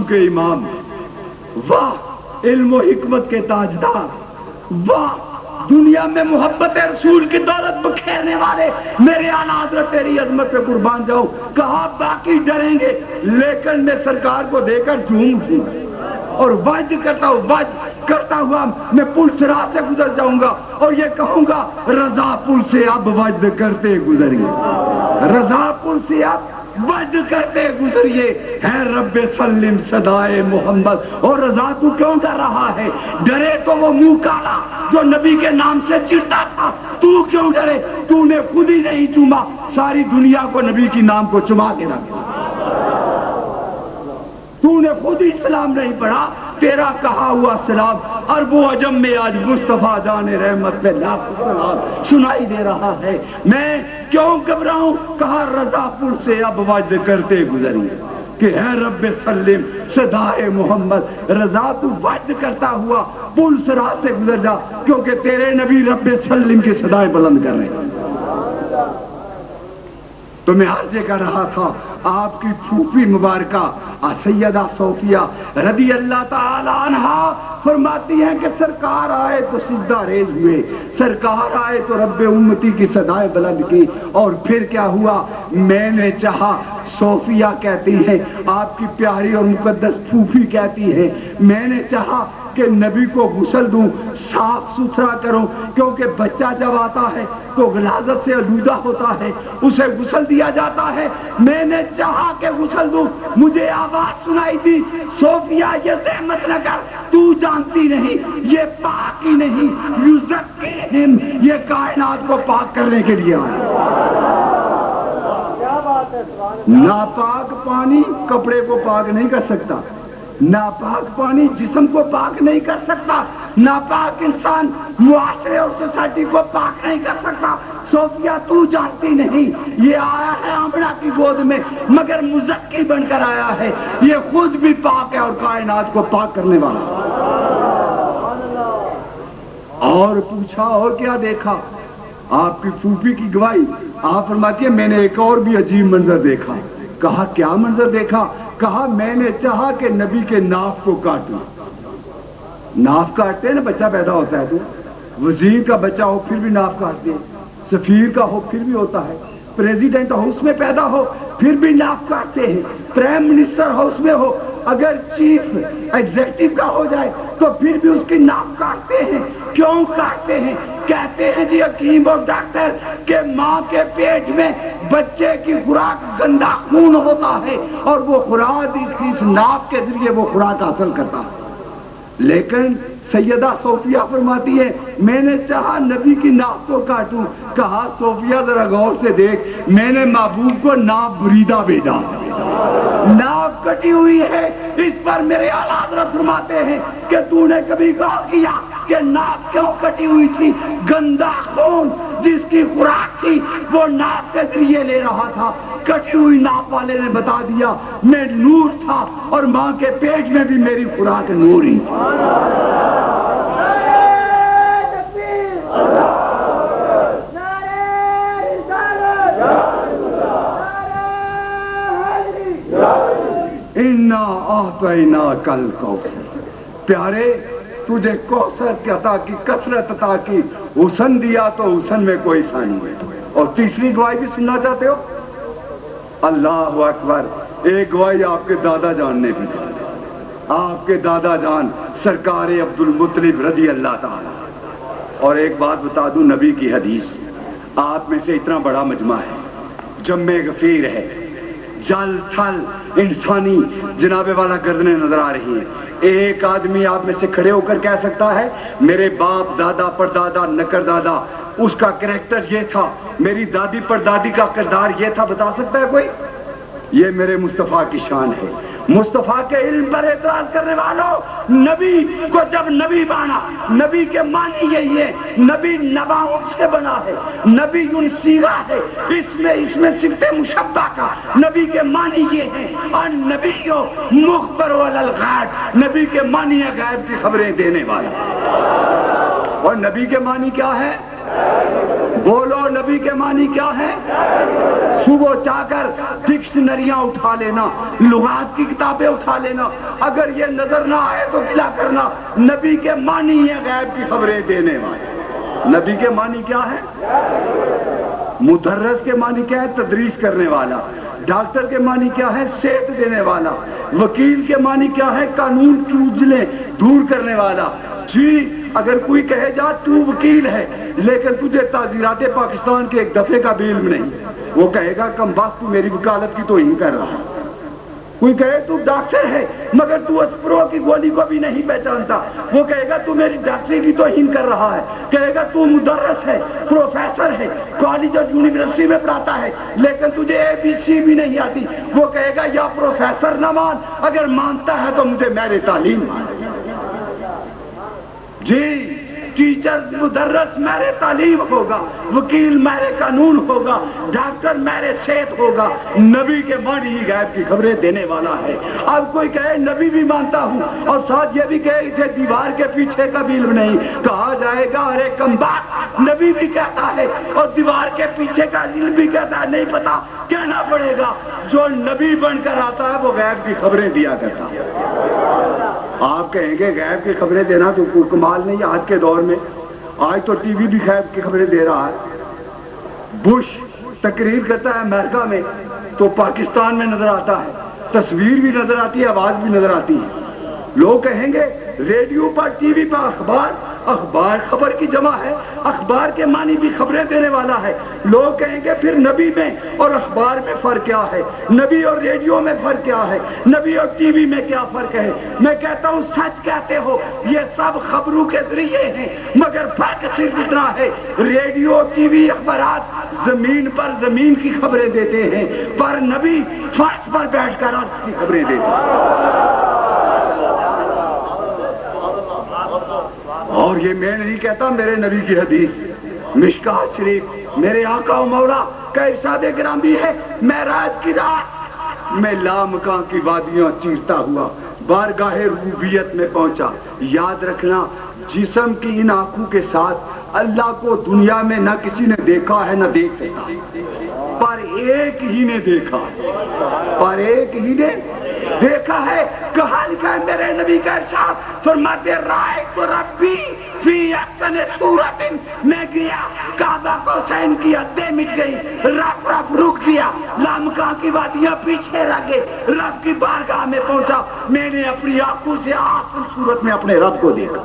کے امام, واہ علم و حکمت کے تاجدار, واہ دنیا میں محبت رسول کی دولت بکھیرنے والے, میرے اعلیٰ حضرت تیری عظمت پہ قربان جاؤں. کہا باقی ڈریں گے لیکن میں سرکار کو دے کر جھوم اور وعد کرتا ہوا میں پل صراط سے گزر جاؤں گا اور یہ کہوں گا رضا پل سے اب وعد کرتے گزریے, رضا پل سے اب وعد کرتے گزریے, ہے رب سلم صدائے محمد. اور رضا تو کیوں ڈر رہا ہے؟ ڈرے تو وہ منہ کالا جو نبی کے نام سے چڑھتا تھا, تو کیوں ڈرے؟ تو نے خود ہی نہیں چوما, ساری دنیا کو نبی کی نام کو چما کے رکھا. تو نے خود ہی سلام نہیں پڑھا, تیرا کہا ہوا سلام عرب و عجم میں آج مصطفیٰ جان رحمت پہ لاکھ سلام سنائی دے رہا ہے. میں کیوں گھبراؤں؟ کہا رضا پور سے اب وعد کرتے گزریے کہ ہے رب سلم صدائے محمد. رضا تو وعد کرتا ہوا پل صراط سے گزر جا, کیونکہ تیرے نبی رب سلم کی صدائیں بلند کر رہے ہیں. تو میں عرض کر رہا تھا آپ کی پھوپھی مبارکہ سیدہ صوفیہ رضی اللہ تعالی عنہا فرماتی ہیں کہ سرکار آئے تو سجدہ ریز ہوئے, سرکار آئے تو رب امتی کی صدائیں بلند کی. اور پھر کیا ہوا؟ میں نے چاہا, صوفیہ کہتی ہیں آپ کی پیاری اور مقدس پھوپھی کہتی ہے, میں نے چاہا کہ نبی کو غسل دوں, صاف ستھرا کروں, کیونکہ بچہ جب آتا ہے تو غلاظت سے آلودہ ہوتا ہے, اسے غسل دیا جاتا ہے. میں نے چاہا کہ غسل دوں, مجھے آواز سنائی دی صوفیہ یہ زحمت نہ کر, تو جانتی نہیں یہ پاک ہی نہیں, یزکیہم یہ کائنات کو پاک کرنے کے لیے آیا. ناپاک پانی کپڑے کو پاک نہیں کر سکتا, ناپاک پانی جسم کو پاک نہیں کر سکتا, ناپاک انسان معاشرے اور سوسائٹی کو پاک نہیں کر سکتا. صوفیہ تو جانتی نہیں یہ آیا ہے آمنہ کی گود میں مگر مزکی بن کر آیا ہے, یہ خود بھی پاک ہے اور کائنات کو پاک کرنے والا. اور پوچھا اور کیا دیکھا؟ آپ کی پھوپھی کی گواہی. آپ فرماتی ہے میں نے ایک اور بھی عجیب منظر دیکھا. کہا کیا منظر دیکھا؟ کہا میں نے چاہا کہ نبی کے ناف کو کاٹوں. ناف کاٹتے ہیں نا, بچہ پیدا ہوتا ہے تو وزیر کا بچہ ہو پھر بھی ناف کاٹتے ہیں, سفیر کا ہو پھر بھی ہوتا ہے, پریزیڈنٹ ہاؤس میں پیدا ہو پھر بھی ناف کاٹتے ہیں, پرائم منسٹر ہاؤس میں ہو اگر چیف ایگزیکٹو کا ہو جائے تو پھر بھی اس کی ناک کاٹتے ہیں. کیوں کاٹتے ہیں؟ کہتے ہیں جی حکیم اور ڈاکٹر کہ ماں کے پیٹ میں بچے کی خوراک گندا خون ہوتا ہے اور وہ خوراک اس ناک کے ذریعے وہ خوراک حاصل کرتا ہے. لیکن سیدہ صوفیہ فرماتی ہے میں نے چاہا نبی کی ناک کو کاٹوں. کہا صوفیہ ذرا غور سے دیکھ، میں نے محبوب کو ناک بریدہ بھیجا، ناک کٹی ہوئی ہے. اس پر میرے اعلیٰ حضرت فرماتے ہیں کہ تو نے کبھی غور کیا کہ ناک کیوں کٹی ہوئی تھی؟ گندا خون جس کی خوراک تھی وہ ناک کے ذریعے لے رہا تھا. کٹی ہوئی ناک والے نے بتا دیا میں نور تھا اور ماں کے پیٹ میں بھی میری خوراک نور ہی. اِنَّا أَعْطَيْنَاكَ الْكَوْثَرَ. پیارے تجھے کوثر کی عطا کی، کثرت عطا کی، حسن دیا تو حسن میں کوئی ثانی ہے. اور تیسری گواہی بھی سننا چاہتے ہو؟ اللہ اکبر. ایک گواہی آپ کے دادا جان نے بھی دی، آپ کے دادا جان سرکار عبد المطلب رضی اللہ تعالی. اور ایک بات بتا دوں، نبی کی حدیث آپ میں سے اتنا بڑا مجمع ہے، جمع غفیر ہے، جل تھل انسانی جناب والا گردنیں نظر آ رہی ہیں. ایک آدمی آپ میں سے کھڑے ہو کر کہہ سکتا ہے میرے باپ دادا پردادا نکر دادا اس کا کریکٹر یہ تھا، میری دادی پردادی کا کردار یہ تھا، بتا سکتا ہے کوئی؟ یہ میرے مصطفیٰ کی شان ہے. مصطفیٰ کے علم پر اعتراض کرنے والوں، نبی کو جب نبی بانا، نبی کے معنی یہی ہے نبی نباؤں سے بنا ہے، نبی ان سیغہ ہے، اس میں صفت مشبہ کا نبی کے معنی یہ ہے. اور نبی مخبر الغیب، نبی کے معنی ہے غیب کی خبریں دینے والا. اور نبی کے معنی کیا ہے؟ بولو نبی کے معنی کیا ہے؟ صبح چاہ کر ڈکشنریاں اٹھا لینا، لغات کی کتابیں اٹھا لینا، اگر یہ نظر نہ آئے تو کیا کرنا؟ نبی کے معنی ہے غیب کی خبریں دینے والے. نبی کے معنی کیا ہے؟ مدرس کے معنی کیا ہے؟ تدریس کرنے والا. ڈاکٹر کے معنی کیا ہے؟ صحت دینے والا. وکیل کے معنی کیا ہے؟ قانون کی اجلیں دور کرنے والا. جی اگر کوئی کہے جا تو وکیل ہے لیکن تجھے تعزیرات پاکستان کے ایک دفعے کا بھی علم نہیں، وہ کہے گا کم بخت تو میری وکالت کی توہین کر رہا ہے. کوئی کہے تو ڈاکٹر ہے مگر تو اسپرو کی گولی کو بھی نہیں پہچانتا، وہ کہے گا تو میری ڈاکٹری کی توہین کر رہا ہے. کہے گا تو مدرس ہے، پروفیسر ہے، کالج اور یونیورسٹی میں پڑھاتا ہے لیکن تجھے ABC بھی نہیں آتی، وہ کہے گا یا پروفیسر نہ مان، اگر مانتا ہے تو مجھے میرے تعلیم مان. جی ٹیچر مدرس میرے تعلیم ہوگا، وکیل میرے قانون ہوگا، ڈاکٹر میرے صحت ہوگا. نبی کے معنی ہی غیب کی خبریں دینے والا ہے. اب کوئی کہے نبی بھی مانتا ہوں اور ساتھ یہ بھی کہے اسے دیوار کے پیچھے کا بھی علم نہیں، کہا جائے گا ارے کم بات، نبی بھی کہتا ہے اور دیوار کے پیچھے کا علم بھی کہتا ہے. نہیں پتا کہنا پڑے گا، جو نبی بن کر آتا ہے وہ غیب کی خبریں دیا کرتا ہے. آپ کہیں گے غیب کی خبریں دینا تو کوئی کمال نہیں آج کے دور میں. آج تو ٹی وی بھی غیب کی خبریں دے رہا ہے. بش تقریر کرتا ہے امریکہ میں تو پاکستان میں نظر آتا ہے، تصویر بھی نظر آتی ہے، آواز بھی نظر آتی ہے. لوگ کہیں گے ریڈیو پر ٹی وی پر اخبار خبر کی جمع ہے، اخبار کے معنی بھی خبریں دینے والا ہے. لوگ کہیں گے پھر نبی میں اور اخبار میں فرق کیا ہے؟ نبی اور ریڈیو میں فرق کیا ہے؟ نبی اور ٹی وی میں کیا فرق ہے؟ میں کہتا ہوں سچ کہتے ہو، یہ سب خبروں کے ذریعے ہیں مگر فرق صرف اتنا ہے ریڈیو ٹی وی اخبارات زمین پر زمین کی خبریں دیتے ہیں پر نبی فرش پر بیٹھ کر عرش کی خبریں دیتے ہیں. اور یہ میں نہیں کہتا، میرے نبی کی حدیث مشکات شریف میرے آقا و مولا کا ارشاد گرامی ہے، معراج کی رات میں لامکاں کی وادیاں چیرتا ہوا بارگاہ ربوبیت میں پہنچا. یاد رکھنا جسم کی ان آنکھوں کے ساتھ اللہ کو دنیا میں نہ کسی نے دیکھا ہے نہ دیکھ سکتا، پر ایک ہی نے دیکھا، پر ایک ہی نے دیکھا ہے. کہا لکھا ہے میرے نبی کا ارشاد فرماتے رائے تو ربی فی احسن صورت، میں گیا کعبہ کو حسین کی حدیں مٹ گئی، رف رف رک دیا دیا, لامکاں کی وادیاں پیچھے رہ گئے, رب کی بارگاہ میں پہنچا, میں نے اپنی آنکھوں سے آخر صورت میں اپنے رب کو دیکھا.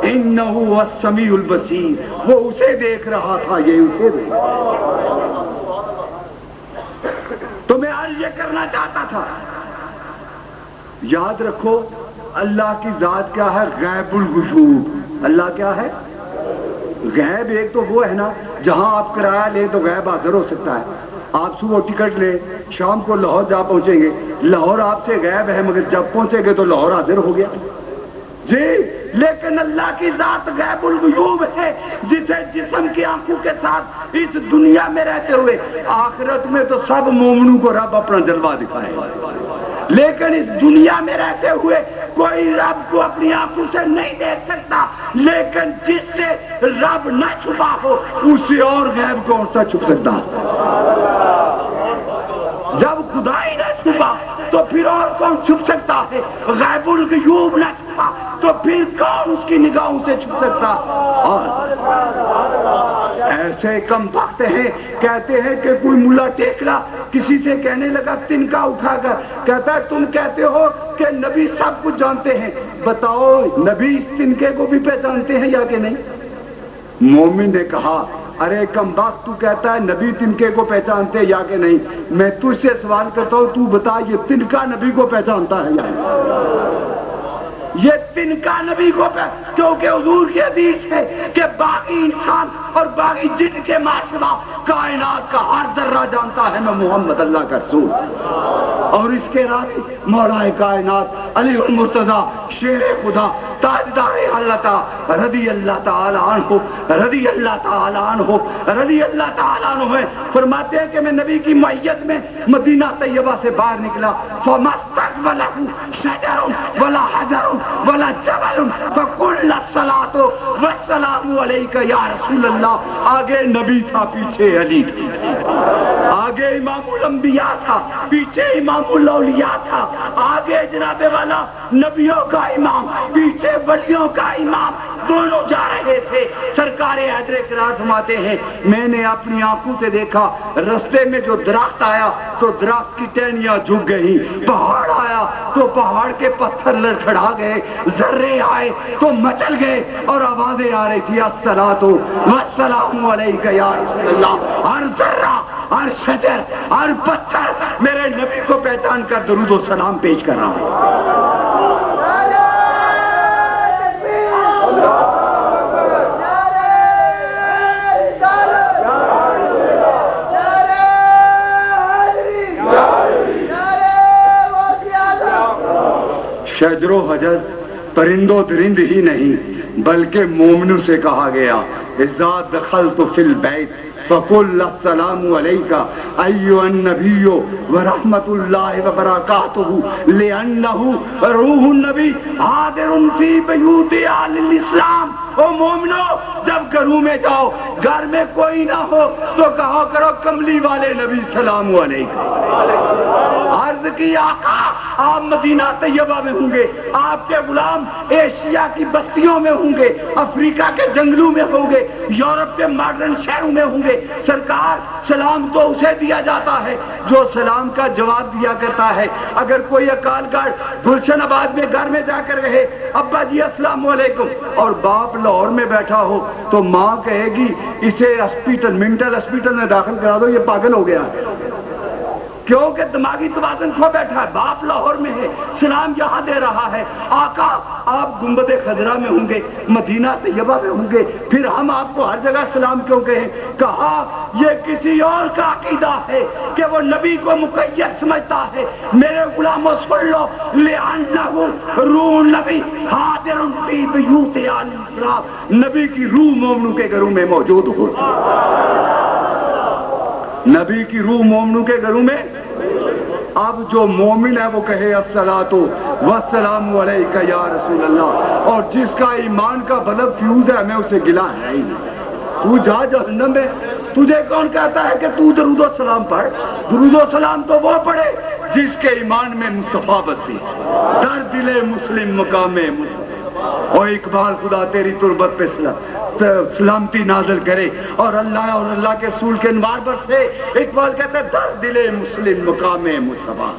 انہو السمیع البصیر, وہ اسے دیکھ رہا تھا, یہ اسے دیکھ رہا تھا. تو میں آج یہ کرنا چاہتا تھا, یاد رکھو اللہ کی ذات کیا ہے؟ غیب الغیوب. اللہ کیا ہے؟ غیب. ایک تو وہ ہے نا جہاں آپ کرایہ لیں تو غیب حاضر ہو سکتا ہے. آپ صبح ٹکٹ لیں, شام کو لاہور جا پہنچیں گے, لاہور آپ سے غیب ہے, مگر جب پہنچیں گے تو لاہور حاضر ہو گیا جی. لیکن اللہ کی ذات غیب الغیوب ہے, جسے جسم کی آنکھوں کے ساتھ اس دنیا میں رہتے ہوئے آخرت میں تو سب مومنوں کو رب اپنا جلوہ دکھائے, لیکن اس دنیا میں رہتے ہوئے کوئی رب کو اپنی آنکھوں سے نہیں دیکھ سکتا. لیکن جس سے رب نہ چھپا ہو اس سے اور غیب کون سا چھپ سکتا؟ جب خدا ہی نہ چھپا تو پھر اور کون چھپ سکتا ہے؟ غیب الغیوب نہ چھپا تو پھر کون اس کی نگاہوں سے چھپ سکتا؟ اور ایسے کم وقت ہیں, کہتے ہیں کہ کوئی ملا ٹیکلا کسی سے کہنے لگا تنکا اٹھا کر, کہتا ہے تم کہتے ہو کہ نبی سب کچھ جانتے ہیں, بتاؤ نبی اس تنکے کو بھی پہچانتے ہیں یا کہ نہیں؟ مومن نے کہا ارے کم وقت, تو کہتا ہے نبی تنکے کو پہچانتے یا کہ نہیں, میں تجھ سے سوال کرتا ہوں, تو بتا یہ تنکا نبی کو پہچانتا ہے یا نہیں؟ یہ تنکا نبی کو کیونکہ حضور کی حدیث ہے کہ باقی انسان اور باقی جن کے ماسوا کائنات کا ہر ذرہ جانتا ہے میں محمد اللہ کا رسول. اور اس کے راوی مولا کائنات علی المرتضیٰ شیر خدا تاجدار اللہ رضی اللہ تعالی عنہ رضی اللہ تعالی عنہ رضی اللہ تعالی عنہ فرماتے ہیں کہ میں نبی کی معیت میں مدینہ طیبہ سے باہر نکلا, فَمَسْتَقْبَلَهُ شَجَرٌ وَلَا حَجَرٌ وَلَا جَبَلٌ فَقُلَّ الصَّلَاةُ وَالسَّلَامُ عَلَيْكَ یا رسول اللہ. آگے نبی تھا, پیچھے علی تھا, آگے امام الانبیاء تھا, پیچھے امام الاولیاء تھا, آگے جناب والا نبیوں کا امام, پیچھے ولیوں کا امام, دونوں جا رہے تھے. سرکار حیدر کرار فرماتے ہیں میں نے اپنی آنکھوں سے دیکھا, رستے میں جو درخت آیا تو درخت کی ٹہنیاں جھک گئی, پہاڑ آیا تو پہاڑ کے پتھر لڑکھڑا گئے, ذرے آئے تو مچل گئے اور آوازیں آ رہی تھی الصلاۃ والسلام علیک یا رسول اللہ. ہر ذرہ, ہر شجر, ہر پتھر میرے نبی کو پہچان کر درود و سلام پیش کر رہا ہوں. شجر و حجر پرند و درند ہی نہیں بلکہ مومنوں سے کہا گیا اذا دخلت فی البیت فقل السلام علیکہ ایھا النبی ورحمۃ اللہ وبرکاتہ لأنہ روح النبی حاضر فی بیوت اہل الاسلام. او مومنو, جب گھروں میں جاؤ, گھر میں کوئی نہ ہو تو کہا کرو کملی والے نبی سلام علیکم. عرض کی آقا آپ مدینہ طیبہ میں ہوں گے, آپ کے غلام ایشیا کی بستیوں میں ہوں گے, افریقہ کے جنگلوں میں ہوں گے, یورپ کے ماڈرن شہروں میں ہوں گے. سرکار سلام تو اسے دیا جاتا ہے جو سلام کا جواب دیا کرتا ہے. اگر کوئی اکال گڑھ گلشن آباد میں گھر میں جا کر رہے ابا جی السلام علیکم, اور باپ لاہور میں بیٹھا ہو تو ماں کہے گی اسے ہاسپٹل, مینٹل ہاسپٹل میں داخل کرا دو, یہ پاگل ہو گیا, کیونکہ دماغی توازن کھو بیٹھا ہے. باپ لاہور میں ہے, سلام یہاں دے رہا ہے. آقا آپ گنبد خضرا میں ہوں گے, مدینہ طیبہ میں ہوں گے, پھر ہم آپ کو ہر جگہ سلام کیوں کہیں؟ کہا یہ کسی اور کا عقیدہ ہے کہ وہ نبی کو مقید سمجھتا ہے. میرے غلاموں سن لو, لأنہ روح نبی حاضر فی بیوت اہل الاسلام, نبی کی روح مومنوں کے گھروں میں موجود ہو. نبی کی روح مومنوں کے گھروں میں. اب جو مومن ہے وہ کہے الصلاۃ والسلام علیک یا رسول اللہ, اور جس کا ایمان کا بلب فیوز ہے میں اسے گلا ہے ہی نہیں. تو جا جہنم میں, تجھے کون کہتا ہے کہ تو درود و سلام پڑھ؟ درود و سلام تو وہ پڑھے جس کے ایمان میں مصطفیٰ بسی, در دل مسلم مقام مسلم. اور اقبال خدا تیری تربت پہ سلام, سلامتی نازل کرے اور اللہ کے رسول کے انوار پر سے اقبال کہتے ہیں در دل مسلم مقام مصطفیٰ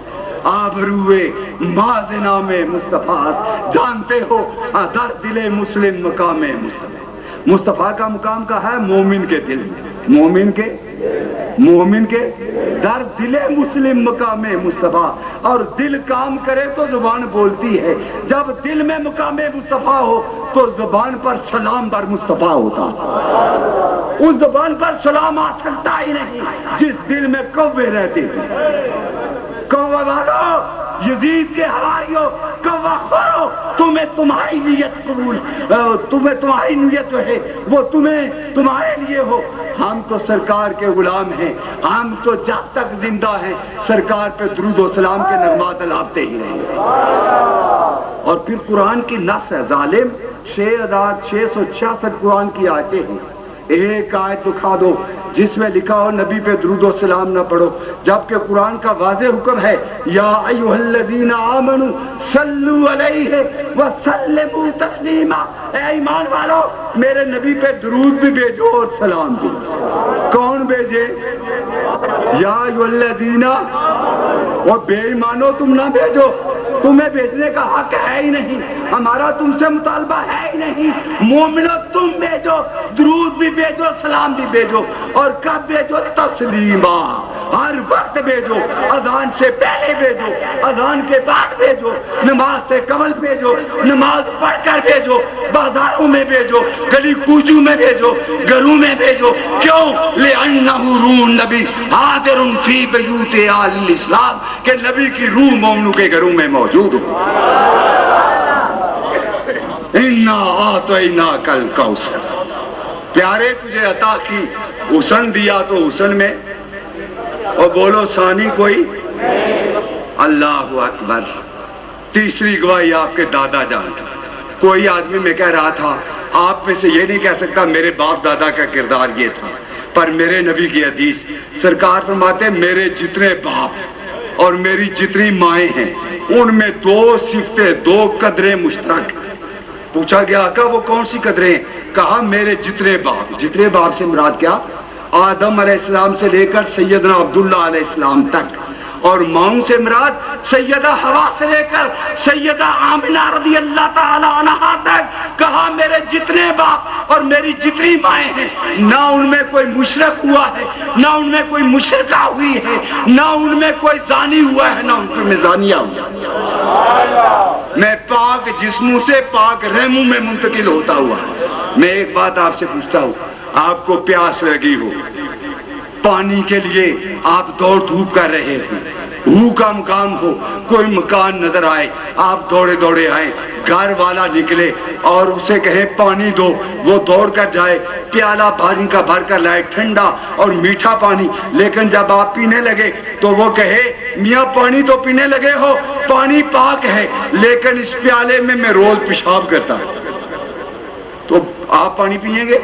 آبروئے ماز نام مصطفیٰ جانتے ہو در دل مسلم مقام مصطفیٰ مصطفیٰ کا مقام کا ہے مومن کے دل میں مومن کے در دل مسلم مقام مصطفیٰ اور دل کام کرے تو زبان بولتی ہے جب دل میں مقام مصطفیٰ ہو تو زبان پر سلام بر مصطفیٰ ہوتا اس زبان پر سلام آ سکتا ہی نہیں جس دل میں کوے رہتے ہیں کوے والو یزید کے حواریوں کوہ خورو تمہیں تمہاری نیت قبول تمہیں تمہاری نیت جو ہے وہ تمہارے لیے ہو ہم تو سرکار کے غلام ہیں ہم تو جب تک زندہ ہیں سرکار پہ درود و سلام کے نغمات الاپتے ہی رہیں گے اور پھر قرآن کی نص ہے ظالم 6666 قرآن کی آیتیں ہیں ایک آیت دکھا دو جس میں لکھا ہو نبی پہ درود و سلام نہ پڑھو جبکہ قرآن کا واضح حکم ہے یا ایھا الذین آمنوا صلوا علیہ وسلموا تسلیما اے ایمان والو میرے نبی پہ درود بھی بھیجو اور سلام بھی کون بھیجے یا ایھا الذین اور بے ایمانو تم نہ بھیجو تمہیں بھیجنے کا حق ہے ہی نہیں ہمارا تم سے مطالبہ ہے ہی نہیں مومنو تم بھیجو درود بھی بھیجو سلام بھی بھیجو اور کب بھیجو تسلیما ہر وقت بھیجو اذان سے پہلے بھیجو اذان کے بعد بھیجو نماز سے قبل بھیجو نماز پڑھ کر بھیجو بازاروں میں بھیجو گلی کوچوں میں بھیجو گھروں میں بھیجو کیوں لِأَنَّهُ روح النبی حاضر فی بیوت اہل الاسلام کہ نبی کی روح مومنوں کے گھروں میں موجود ہو اِنَّا أَعْطَيْنَاكَ الْكَوْثَرَ پیارے تجھے عطا کی حسن دیا تو حسن میں اور بولو ثانی کوئی اللہ اکبر تیسری گواہی آپ کے دادا جان کوئی آدمی میں کہہ رہا تھا آپ میں سے یہ نہیں کہہ سکتا میرے باپ دادا کا کردار یہ تھا پر میرے نبی کی حدیث سرکار فرماتے ہیں میرے جتنے باپ اور میری جتنی مائیں ہیں ان میں دو صفتیں دو قدریں مشترک پوچھا گیا آقا وہ کون سی قدریں ہیں کہا میرے جتنے باپ سے مراد کیا آدم علیہ السلام سے لے کر سیدنا عبداللہ علیہ السلام تک اور ماؤں سے مراد سیدہ حوا سے لے کر سیدہ آمنہ رضی اللہ تعالی عنہا تک کہا میرے جتنے باپ اور میری جتنی مائیں ہیں نہ ان میں کوئی مشرک ہوا ہے نہ ان میں کوئی مشرکہ ہوئی ہے نہ ان میں کوئی زانی ہوا ہے نہ ان میں زانیہ ہوا میں پاک جسموں سے پاک رحموں میں منتقل ہوتا ہوا میں ایک بات آپ سے پوچھتا ہوں آپ کو پیاس لگی ہو پانی کے لیے آپ دوڑ دھوپ کر رہے ہیں ہو کا مقام ہو کوئی مکان نظر آئے آپ دوڑے دوڑے آئے گھر والا نکلے اور اسے کہے پانی دو وہ دوڑ کر جائے پیالہ پانی کا بھر کر لائے ٹھنڈا اور میٹھا پانی لیکن جب آپ پینے لگے تو وہ کہے میاں پانی تو پینے لگے ہو پانی پاک ہے لیکن اس پیالے میں روز پیشاب کرتا ہوں تو آپ پانی پیئیں گے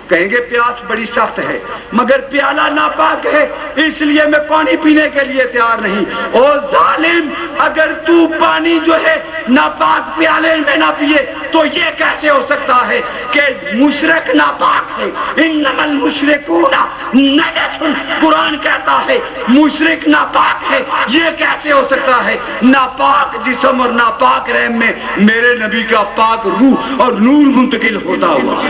کہیں گے پیاس بڑی سخت ہے مگر پیالہ ناپاک ہے اس لیے میں پانی پینے کے لیے تیار نہیں او ظالم اگر تو پانی جو ہے ناپاک پیالے میں نہ پیے تو یہ کیسے ہو سکتا ہے کہ مشرک ناپاک ہے انما المشرکون نجس قرآن کہتا ہے مشرک ناپاک ہے یہ کیسے ہو سکتا ہے ناپاک جسم اور ناپاک رحم میں میرے نبی کا پاک روح اور نور منتقل ہوتا ہوا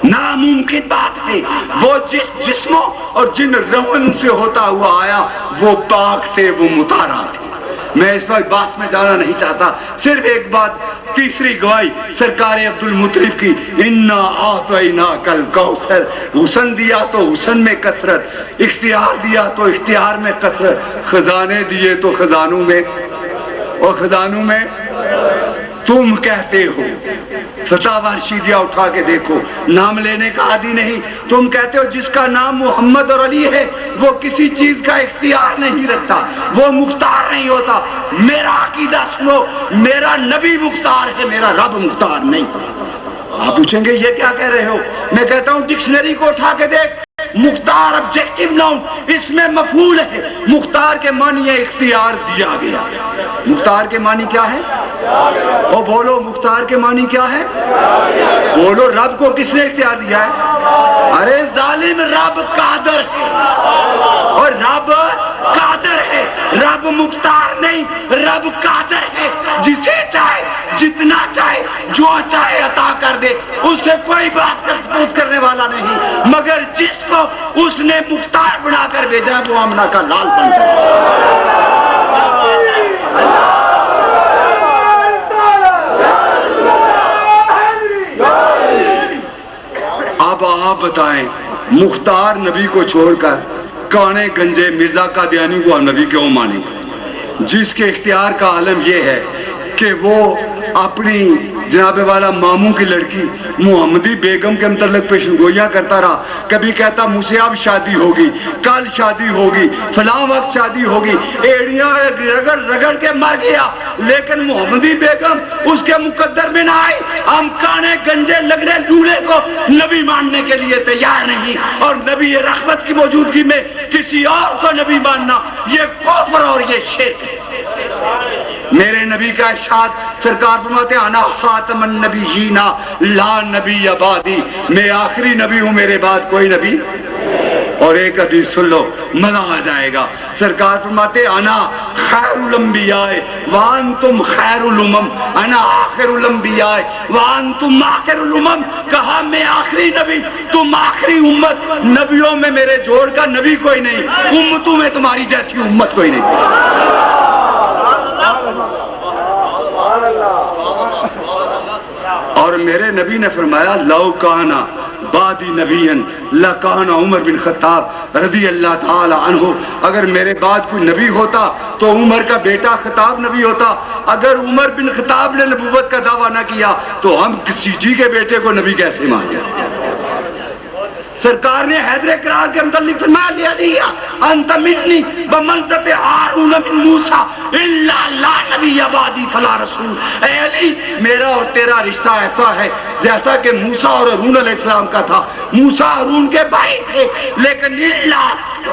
ناممکن بات ہے وہ جس جسموں اور جن روحوں سے ہوتا ہوا آیا وہ پاک تھے وہ مطہر تھے میں اس وقت باس میں جانا نہیں چاہتا صرف ایک بات تیسری گواہی سرکار عبد المطلب کی انا اعطیناک الکوثر حسن دیا تو حسن میں کثرت اختیار دیا تو اختیار میں کثرت خزانے دیے تو خزانوں میں اور خزانوں میں تم کہتے ہو فتاوی رشیدیہ اٹھا کے دیکھو نام لینے کا عادی نہیں تم کہتے ہو جس کا نام محمد اور علی ہے وہ کسی چیز کا اختیار نہیں رکھتا وہ مختار نہیں ہوتا میرا عقیدہ سنو میرا نبی مختار ہے میرا رب مختار نہیں آپ پوچھیں گے یہ کیا کہہ رہے ہو میں کہتا ہوں ڈکشنری کو اٹھا کے دیکھ مختار آبجیکٹو ناؤن، اس میں مفعول ہے، مختار کے معنی ہے اختیار دیا گیا۔ مختار کے معنی کیا ہے؟ او بولو، مختار کے معنی کیا ہے؟ بولو، رب کو کس نے اختیار دیا ہے؟ ارے ظالم، رب قادر ہے، اور رب قادر ہے، رب مختار نہیں، رب قادر ہے، جسے چاہے جتنا چاہے جو چاہے عطا کر دے، اس سے کوئی بات کرنے والا نہیں، مگر جس کو اس نے مختار بنا کر بھیجا وہ آمنہ کا لال بن جائے۔ اب آپ بتائیں، مختار نبی کو چھوڑ کر کانے گنجے مرزا قادیانی کو نبی کیوں مانے؟ جس کے اختیار کا عالم یہ ہے کہ وہ اپنی جناب والا ماموں کی لڑکی محمدی بیگم کے متعلق پیشن گوئیاں کرتا رہا، کبھی کہتا مجھ سے اب شادی ہوگی، کل شادی ہوگی، فلاں وقت شادی ہوگی، ایڑیاں رگڑ رگڑ کے مر گیا، لیکن محمدی بیگم اس کے مقدر میں نہ آئی۔ ہم کانے گنجے لگڑے لولے کو نبی ماننے کے لیے تیار نہیں، اور نبی رحمت کی موجودگی میں کسی اور کو نبی ماننا یہ کفر اور یہ شرک ہے۔ میرے نبی کا ارشاد سرکار فرماتے ہیں انا خاتم النبیین لا نبی بعدی، میں آخری نبی ہوں، میرے بعد کوئی نبی۔ اور ایک حدیث سن لو، مزہ آ جائے گا، سرکار فرماتے انا خیر الانبیاء وانتم خیر الامم، انا آخر الانبیاء وانتم آخر الامم، کہا میں آخری نبی تم آخری امت، نبیوں میں میرے جوڑ کا نبی کوئی نہیں، امتوں میں تمہاری جیسی امت کوئی نہیں۔ اور میرے نبی نے فرمایا لو کانا بعدی نبیًا لکانا عمر بن خطاب رضی اللہ تعالی عنہ، اگر میرے بعد کوئی نبی ہوتا تو عمر کا بیٹا خطاب نبی ہوتا، اگر عمر بن خطاب نے نبوت کا دعویٰ نہ کیا تو ہم کسی جی کے بیٹے کو نبی کیسے مانیں؟ سرکار نے حیدر کرار کے متعلق فرمایا لیا لیا انت منی بمنزلت ہارون من موسیٰ الا لا نبی بعدی فلا رسول، اے علی میرا اور تیرا رشتہ ایسا ہے جیسا کہ موسیٰ اور ہارون علیہ السلام کا تھا، موسیٰ ہارون کے بھائی تھے لیکن اللہ،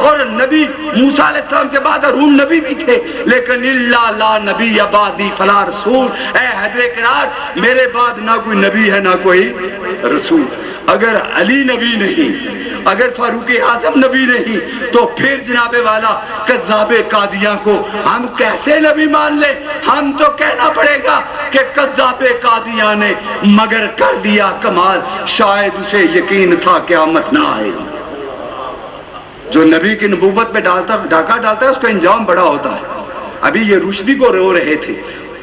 اور نبی موسیٰ علیہ السلام کے بعد ہارون نبی بھی تھے لیکن اللہ لا نبی بعدی فلا رسول، اے حیدر کرار میرے بعد نہ کوئی نبی ہے نہ کوئی رسول۔ اگر علی نبی نہیں، اگر فاروق اعظم نبی نہیں تو پھر جناب والا کذاب قادیاں کو ہم کیسے نبی مان لیں؟ ہم تو کہنا پڑے گا کہ کذاب قادیاں نے مگر کر دیا کمال، شاید اسے یقین تھا قیامت نہ آئے گی۔ جو نبی کی نبوت پہ ڈاکہ ڈالتا ہے اس کا انجام بڑا ہوتا ہے۔ ابھی یہ رشدی کو رو رہے تھے،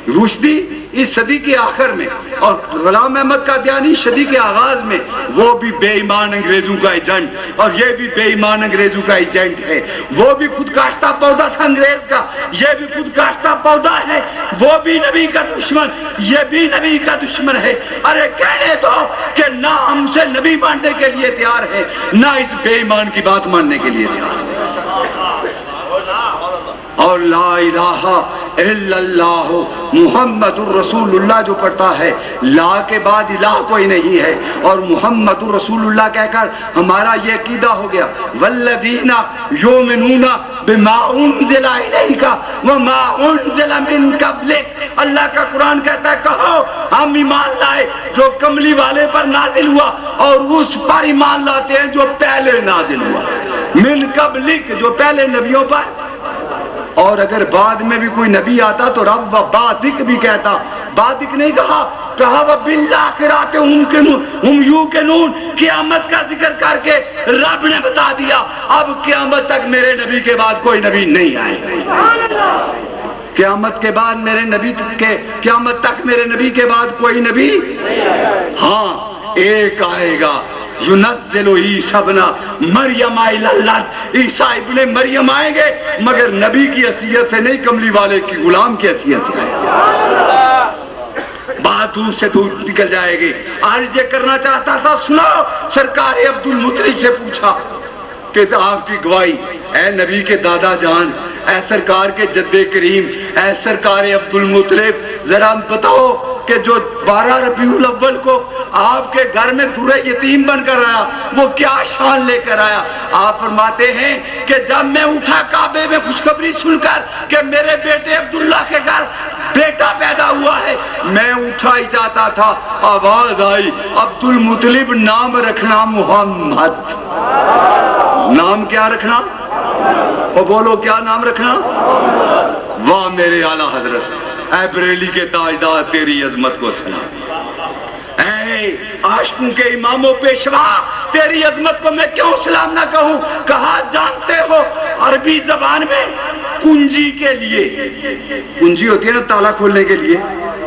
رشدی اس صدی کے آخر میں اور غلام احمد قادیانی صدی کے آغاز میں، وہ بھی بے ایمان انگریزوں کا ایجنٹ اور یہ بھی بے ایمان انگریزوں کا ایجنٹ ہے، وہ بھی خود کاشتہ پودا تھا انگریز کا، یہ بھی خود کاشتہ پودا ہے، وہ بھی نبی کا دشمن یہ بھی نبی کا دشمن ہے۔ ارے کہنے دو کہ نہ ہم سے نبی ماننے کے لیے تیار ہے نہ اس بے ایمان کی بات ماننے کے لیے تیار ہے۔ اور لا الہ الا اللہ محمد الرسول اللہ جو پڑھتا ہے، لا کے بعد الہ کوئی نہیں ہے، اور محمد الرسول اللہ کہہ کر ہمارا یہ عقیدہ ہو گیا والذین یؤمنون بما انزل الیک وما انزل من قبلک، اللہ کا قرآن کہتا ہے کہو ہم ایمان لائے جو کملی والے پر نازل ہوا اور اس پر ایمان لاتے ہیں جو پہلے نازل ہوا، من قبلک جو پہلے نبیوں پر۔ اور اگر بعد میں بھی کوئی نبی آتا تو رب و بادک بھی کہتا، بادک نہیں کہا وبالآخرۃ ہم یوقنون، قیامت کا ذکر کر کے رب نے بتا دیا اب قیامت تک میرے نبی کے بعد کوئی نبی نہیں آئے گا، قیامت کے بعد میرے نبی کے قیامت تک میرے نبی کے بعد کوئی نبی، ہاں ایک آئے گا ينزل عیسی ابن مریم الی الارض، عیسیٰ ابن مریم آئیں گے مگر نبی کی حیثیت سے نہیں، کملی والے کی غلام کی حیثیت سے آئیں گے، بات دور سے دور نکل جائے گی۔ آج یہ کرنا چاہتا تھا، سنو سرکار عبد المطلب سے پوچھا کہ آپ کی گواہی، اے نبی کے دادا جان، اے سرکار کے جد کریم، اے سرکار عبد المطلب ذرا بتاؤ کہ جو 12 ربیع الاول کو آپ کے گھر میں دورہ یتیم بن کر آیا، وہ کیا شان لے کر آیا؟ آپ فرماتے ہیں کہ جب میں اٹھا کعبے میں خوشخبری سن کر کہ میرے بیٹے عبداللہ کے گھر بیٹا پیدا ہوا ہے، میں اٹھا ہی جاتا تھا، آواز آئی عبد المطلب نام رکھنا محمد۔ نام کیا رکھنا؟ اور بولو کیا نام رکھنا؟ واہ میرے اعلیٰ حضرت، اے بریلی کے تاجدار تیری عظمت کو سلام، اے عاشقوں کے امام و پیشوا تیری عظمت کو میں کیوں سلام نہ کہوں؟ کہا جانتے ہو عربی زبان میں کنجی کے لیے، کنجی ہوتی ہے نا تالا کھولنے کے لیے،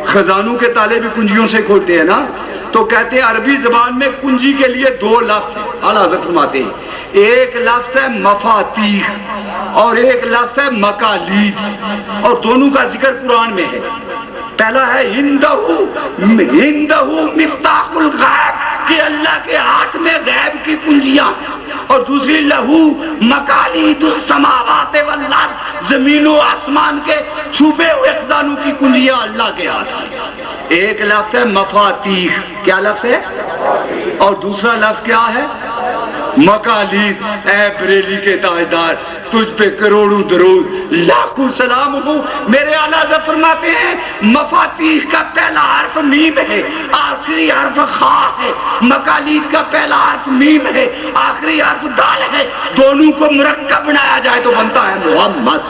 خزانوں کے تالے بھی کنجیوں سے کھولتے ہیں نا، تو کہتے ہیں عربی زبان میں کنجی کے لیے 2 لفظ اعلیٰ حضرت فرماتے ہیں، ایک لفظ ہے مفاتیح اور ایک لفظ ہے مقالید، اور دونوں کا ذکر قرآن میں ہے۔ پہلا ہے ہندہ مفتاح الغیب کہ اللہ کے ہاتھ میں غیب کی کنجیاں، اور دوسری لہو مقالید السماوات والارض زمین و آسمان کے چھپے ہوئے خزانوں کی کنجیاں اللہ کے ہاتھ میں۔ ایک لفظ ہے مفاتیح، کیا لفظ ہے؟ اور دوسرا لفظ کیا ہے؟ مقالید۔ اے بریلی کے تاجدار تجھ پہ کروڑوں درود لاکھوں سلام ہو۔ میرے اعلیٰ حضرت فرماتے ہیں مفاتیح کا پہلا حرف میم ہے، آخری حرف خا ہے، مقالید کا پہلا حرف میم ہے، آخری حرف دال ہے، دونوں کو مرکب بنایا جائے تو بنتا ہے محمد۔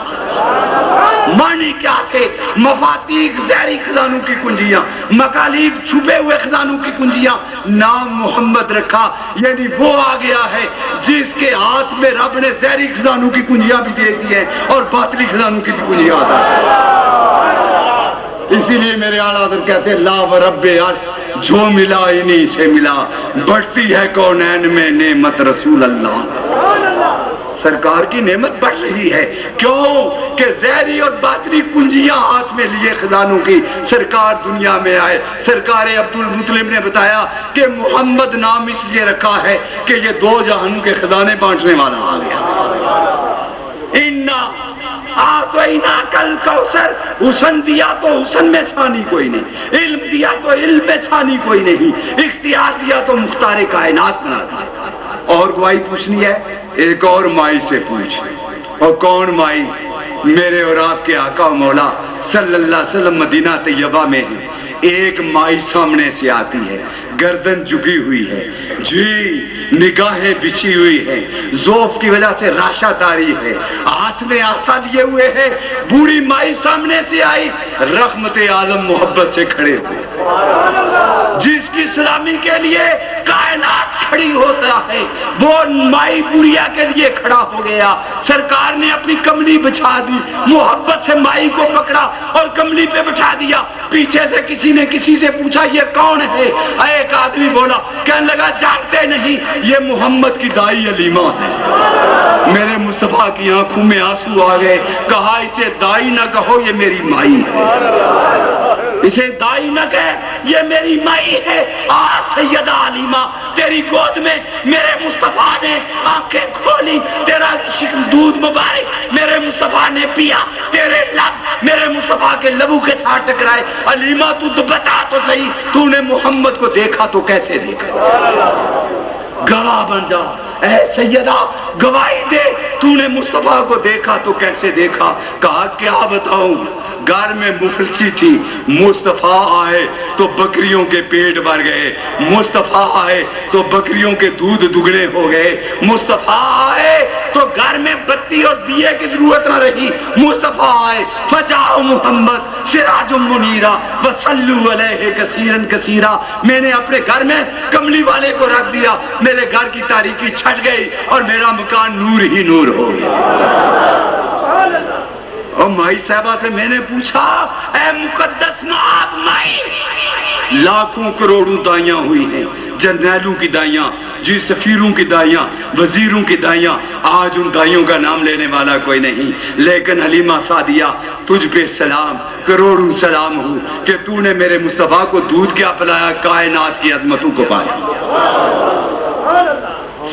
معنی کیا تھے؟ مفاتیح ظاہری خزانوں کی کنجیاں، مقالید چھپے ہوئے خزانوں کی کنجیاں، نام محمد رکھا یعنی وہ آ گیا ہے جس کے ہاتھ میں رب نے ظاہری خزانوں کی کنجیاں بھی دے دی ہیں اور باطنی خزانوں کی بھی کنجیاں عطا کی۔ اسی لیے میرے اعلیٰ حضرت کہتے ہیں لا و رب عرش جو ملا انہی سے ملا، بڑھتی ہے کونین میں نعمت رسول اللہ۔ سرکار کی نعمت بڑھ رہی ہے، کیوں کہ ظاہری اور باطنی کنجیاں ہاتھ میں لیے خزانوں کی سرکار دنیا میں آئے۔ سرکار عبد المطلب نے بتایا کہ محمد نام اس لیے رکھا ہے کہ یہ 2 جہانوں کے خزانے بانٹنے والا آ گیا۔ کل کوثر، حسن دیا تو حسن میں ثانی کوئی نہیں، علم دیا تو علم میں ثانی کوئی نہیں، اختیار دیا تو مختار کائنات بنا دیا۔ اور گواہی پوچھنی ہے ایک اور مائی سے پوچھ، اور کون مائی؟ میرے اور آپ کے آقا مولا صلی اللہ علیہ وسلم مدینہ طیبہ میں ہے، ایک مائی سامنے سے آتی ہے، گردن جھکی ہوئی ہے، جی نگاہیں بچھی ہوئی ہے، ذوف کی وجہ سے راشا داری ہے، ہاتھ میں آسا لیے ہوئے ہے، بوڑھی مائی سامنے سے آئی، رحمت عالم محبت سے کھڑے ہوئے، جس کی سلامی کے لیے کائنات کھڑی ہوتا ہے، وہ مائی بڑھیا کے لیے کھڑا ہو گیا۔ سرکار نے اپنی کملی بچھا دی، محبت سے مائی کو پکڑا اور کملی پہ بچھا دیا۔ پیچھے سے کسی نے کسی سے پوچھا یہ کون ہے؟ ایک آدمی بولا، کہنے لگا جانتے نہیں، یہ محمد کی دائی علیمہ ہے۔ میرے مصطفیٰ کی آنکھوں میں آنسو آ گئے، کہا اسے دائی نہ کہو، یہ میری مائی ہے، اسے دائی نہ کہے، یہ میری مائی ہے۔ سیدہ علیمہ تیری گود میں میرے مصطفیٰ نے آنکھیں کھولی، تیرا دودھ مبارک میرے مصطفیٰ نے پیا، تیرے لب میرے مصطفیٰ کے لبوں کے ساتھ ٹکرائے۔ علیمہ تو بتا تو صحیح، تو نے محمد کو دیکھا تو کیسے دیکھا؟ گواہ بن جا اے سیدہ، گواہی دے، تو نے مصطفیٰ کو دیکھا تو کیسے دیکھا؟ کہا کیا بتاؤں، گھر میں مفلسی تھی، مصطفیٰ آئے تو بکریوں کے پیٹ بھر گئے، مصطفیٰ آئے تو بکریوں کے دودھ دگنے ہو گئے، مصطفیٰ آئے تو گھر میں بتی اور دیے کی ضرورت نہ رہی، مصطفیٰ آئے فجاء محمد سراج منیرا وصلوا علیہ کثیرا کثیرا۔ میں نے اپنے گھر میں کملی والے کو رکھ دیا، میرے گھر کی تاریکی چھٹ گئی اور میرا مکان نور ہی نور ہو گیا۔ اور مائی صاحبہ سے میں نے پوچھا اے مقدس معاب مائی، لاکھوں کروڑوں دائیاں ہوئی ہیں، جرنیلوں کی دائیاں، جی سفیروں کی دائیاں، وزیروں کی دائیاں، آج ان دائیوں کا نام لینے والا کوئی نہیں، لیکن حلیمہ سعدیہ تجھ پہ سلام، کروڑوں سلام ہوں کہ تو نے میرے مصطفیٰ کو دودھ کیا پلایا، کائنات کی عظمتوں کو پایا۔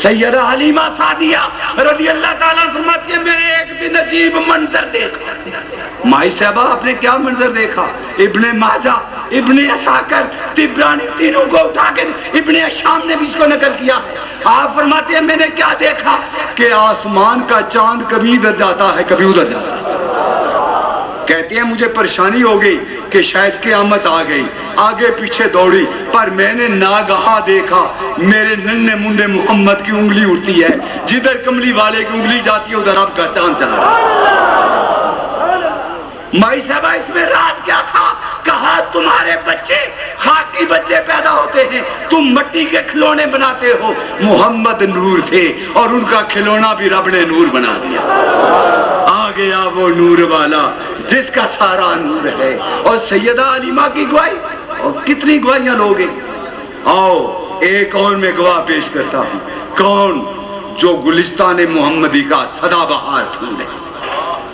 سیدہ حلیمہ سعدیہ رضی اللہ تعالیٰ فرماتی ہے میں نے ایک دن عجیب منظر دیکھا، مائی صاحبہ آپ نے کیا منظر دیکھا؟ ابن ماجہ، ابن اساکر، طبرانی، تینوں کو اٹھا کے ابن شام نے بھی اس کو نقل کیا. آپ فرماتے ہیں میں نے کیا دیکھا کہ آسمان کا چاند کبھی ادھر جاتا ہے کبھی ادھر جاتا ہے. کہتے ہیں مجھے پریشانی ہو گئی کہ شاید قیامت آ گئی، آگے پیچھے دوڑی، پر میں نے ناگہاں دیکھا میرے ننھے منڈے محمد کی انگلی اٹھتی ہے، جدھر کملی والے کی انگلی جاتی ہے ادھر اب کا چاند چلا رہا. مائی صاحبہ اس میں راز کیا تھا؟ کہا تمہارے بچے خاکی بچے پیدا ہوتے ہیں، تم مٹی کے کھلونے بناتے ہو. محمد نور تھے اور ان کا کھلونا بھی رب نے نور بنا دیا. آ گیا وہ نور والا جس کا سارا نور ہے. اور سیدہ علیمہ کی گواہی، اور کتنی گواہیاں لوگے. آؤ ایک اور میں گواہ پیش کرتا ہوں. کون؟ جو گلستان محمدی کا سدا بہار پھول ہے.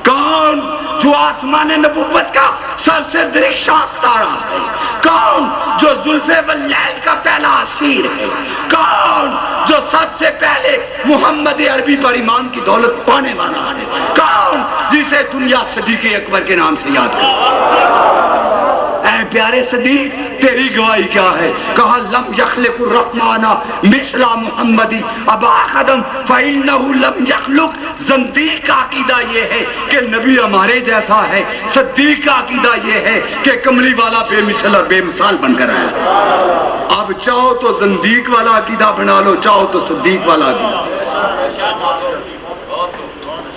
کون؟ جو آسمان نبوت کا سب سے درخشاں ستارہ ہے. کون؟ جو زلف واللیل کا پہلا اسیر ہے. کون؟ جو سب سے پہلے محمد عربی پر ایمان کی دولت پانے والا ہے. کون؟ جسے دنیا صدیق اکبر کے نام سے یاد کرتی. اے پیارے صدیق تیری گواہی کیا ہے؟ کہا لم یخلق الرحمن مثل محمدی ابا خدم فإنہ لم یخلق. زندیق کا عقیدہ یہ ہے کہ نبی ہمارے جیسا ہے. صدیق کا عقیدہ یہ ہے کہ کملی والا بے مثل اور بے مثال بن کر آیا. اب چاہو تو زندیق والا عقیدہ بنا لو، چاہو تو صدیق والا عقیدہ.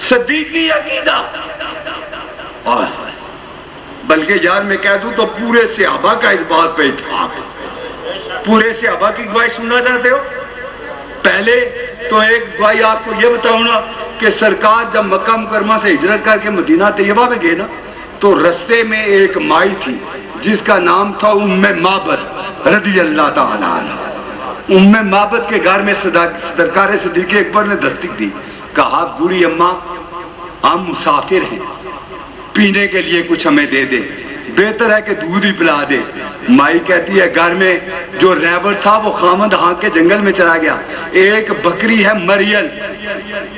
صدیقی عقیدہ بلکہ یار میں کہہ دوں تو پورے صحابہ کا اس بات پہ اتفاق ہے. پورے صحابہ کی گواہی سننا چاہتے ہو؟ پہلے تو ایک گواہی آپ کو یہ بتاؤں نا کہ سرکار جب مکہ مکرمہ سے ہجرت کر کے مدینہ طیبہ میں گئے نا تو رستے میں ایک مائی تھی جس کا نام تھا ام معبد رضی اللہ تعالی عنہ. ام معبد کے گھر میں سرکار صدیق اکبر نے دستک دی. کہا بوڑھی اماں ہم مسافر ہیں، پینے کے لیے کچھ ہمیں دے دے، بہتر ہے کہ دودھ ہی پلا دے. مائی کہتی ہے گھر میں جو ریور تھا وہ خامد ہاں کے جنگل میں چلا گیا. ایک بکری ہے مریل،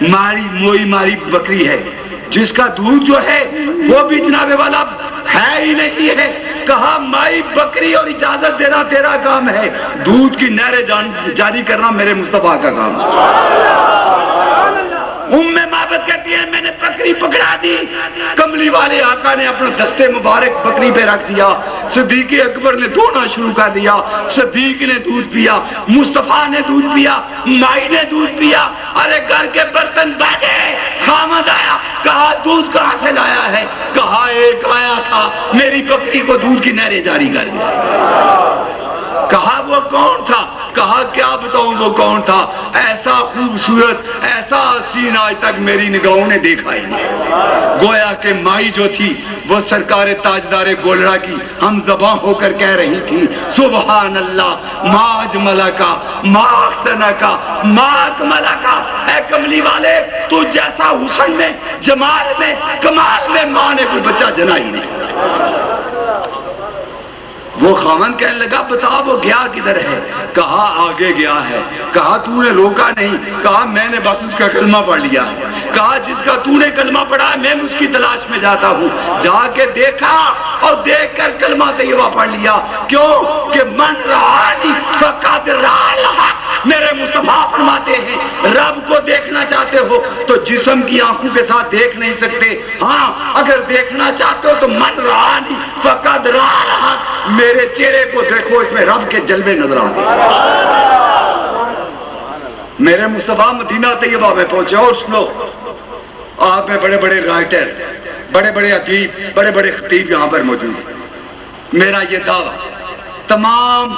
ماری بکری ہے جس کا دودھ جو ہے وہ بھی جناب والا ہے ہی نہیں ہے. کہا مائی بکری اور اجازت دینا تیرا کام ہے، دودھ کی نہریں جاری کرنا میرے مصطفیٰ کا کام ہے. ام معبد کہتی ہے میں نے بکری پکڑا دی، کملی والے آقا نے اپنا دستے مبارک بکری پہ رکھ دیا. صدیق اکبر نے دھونا شروع کر دیا. صدیق نے دودھ پیا، مصطفیٰ نے دودھ پیا، مائی نے دودھ پیا. ارے گھر کے برتن بیٹھے، خامد آیا. کہا دودھ کہاں سے لایا ہے؟ کہا ایک آیا تھا میری بکری کو دودھ کی نہریں جاری کر دی. کہا وہ کون تھا؟ کہا کیا بتاؤں وہ کون تھا؟ ایسا خوبصورت، ایسا حسین آج تک میری نگاہوں نے دیکھا ہی نہیں. گویا کہ مائی جو تھی وہ سرکار تاجدار گولڑا کی ہم زباں ہو کر کہہ رہی تھی سبحان اللہ ما اجملہ کا ما احسنہ کا ما اکملہ کا. اے کملی والے تو جیسا حسن میں، جمال میں، کمال میں ماں نے کوئی بچہ جنا ہی نہیں. وہ خاون کہنے لگا بتا وہ گیا کدھر ہے؟ کہا آگے گیا ہے. کہا تو نے روکا نہیں؟ کہا میں نے بس اس کا کلمہ پڑھ لیا. کہا جس کا تو نے کلمہ پڑھا ہے میں اس کی تلاش میں جاتا ہوں. جا کے دیکھا اور دیکھ کر کلمہ طیبہ پڑھ لیا. کیوں کہ من رآنی فقد رأى الحق. میرے مصطفیٰ فرماتے ہیں رب کو دیکھنا چاہتے ہو تو جسم کی آنکھوں کے ساتھ دیکھ نہیں سکتے. ہاں اگر دیکھنا چاہتے ہو تو من رآنی فقد رأى الحق. میرے چہرے کو دیکھو، اس میں رب کے جلوے نظر آتے. میرے مصطفیٰ مدینہ طیبہ میں پہنچے. اور سنو آپ میں بڑے بڑے رائٹر، بڑے بڑے ادیب، بڑے بڑے خطیب یہاں پر موجود ہیں. میرا یہ دعویٰ تمام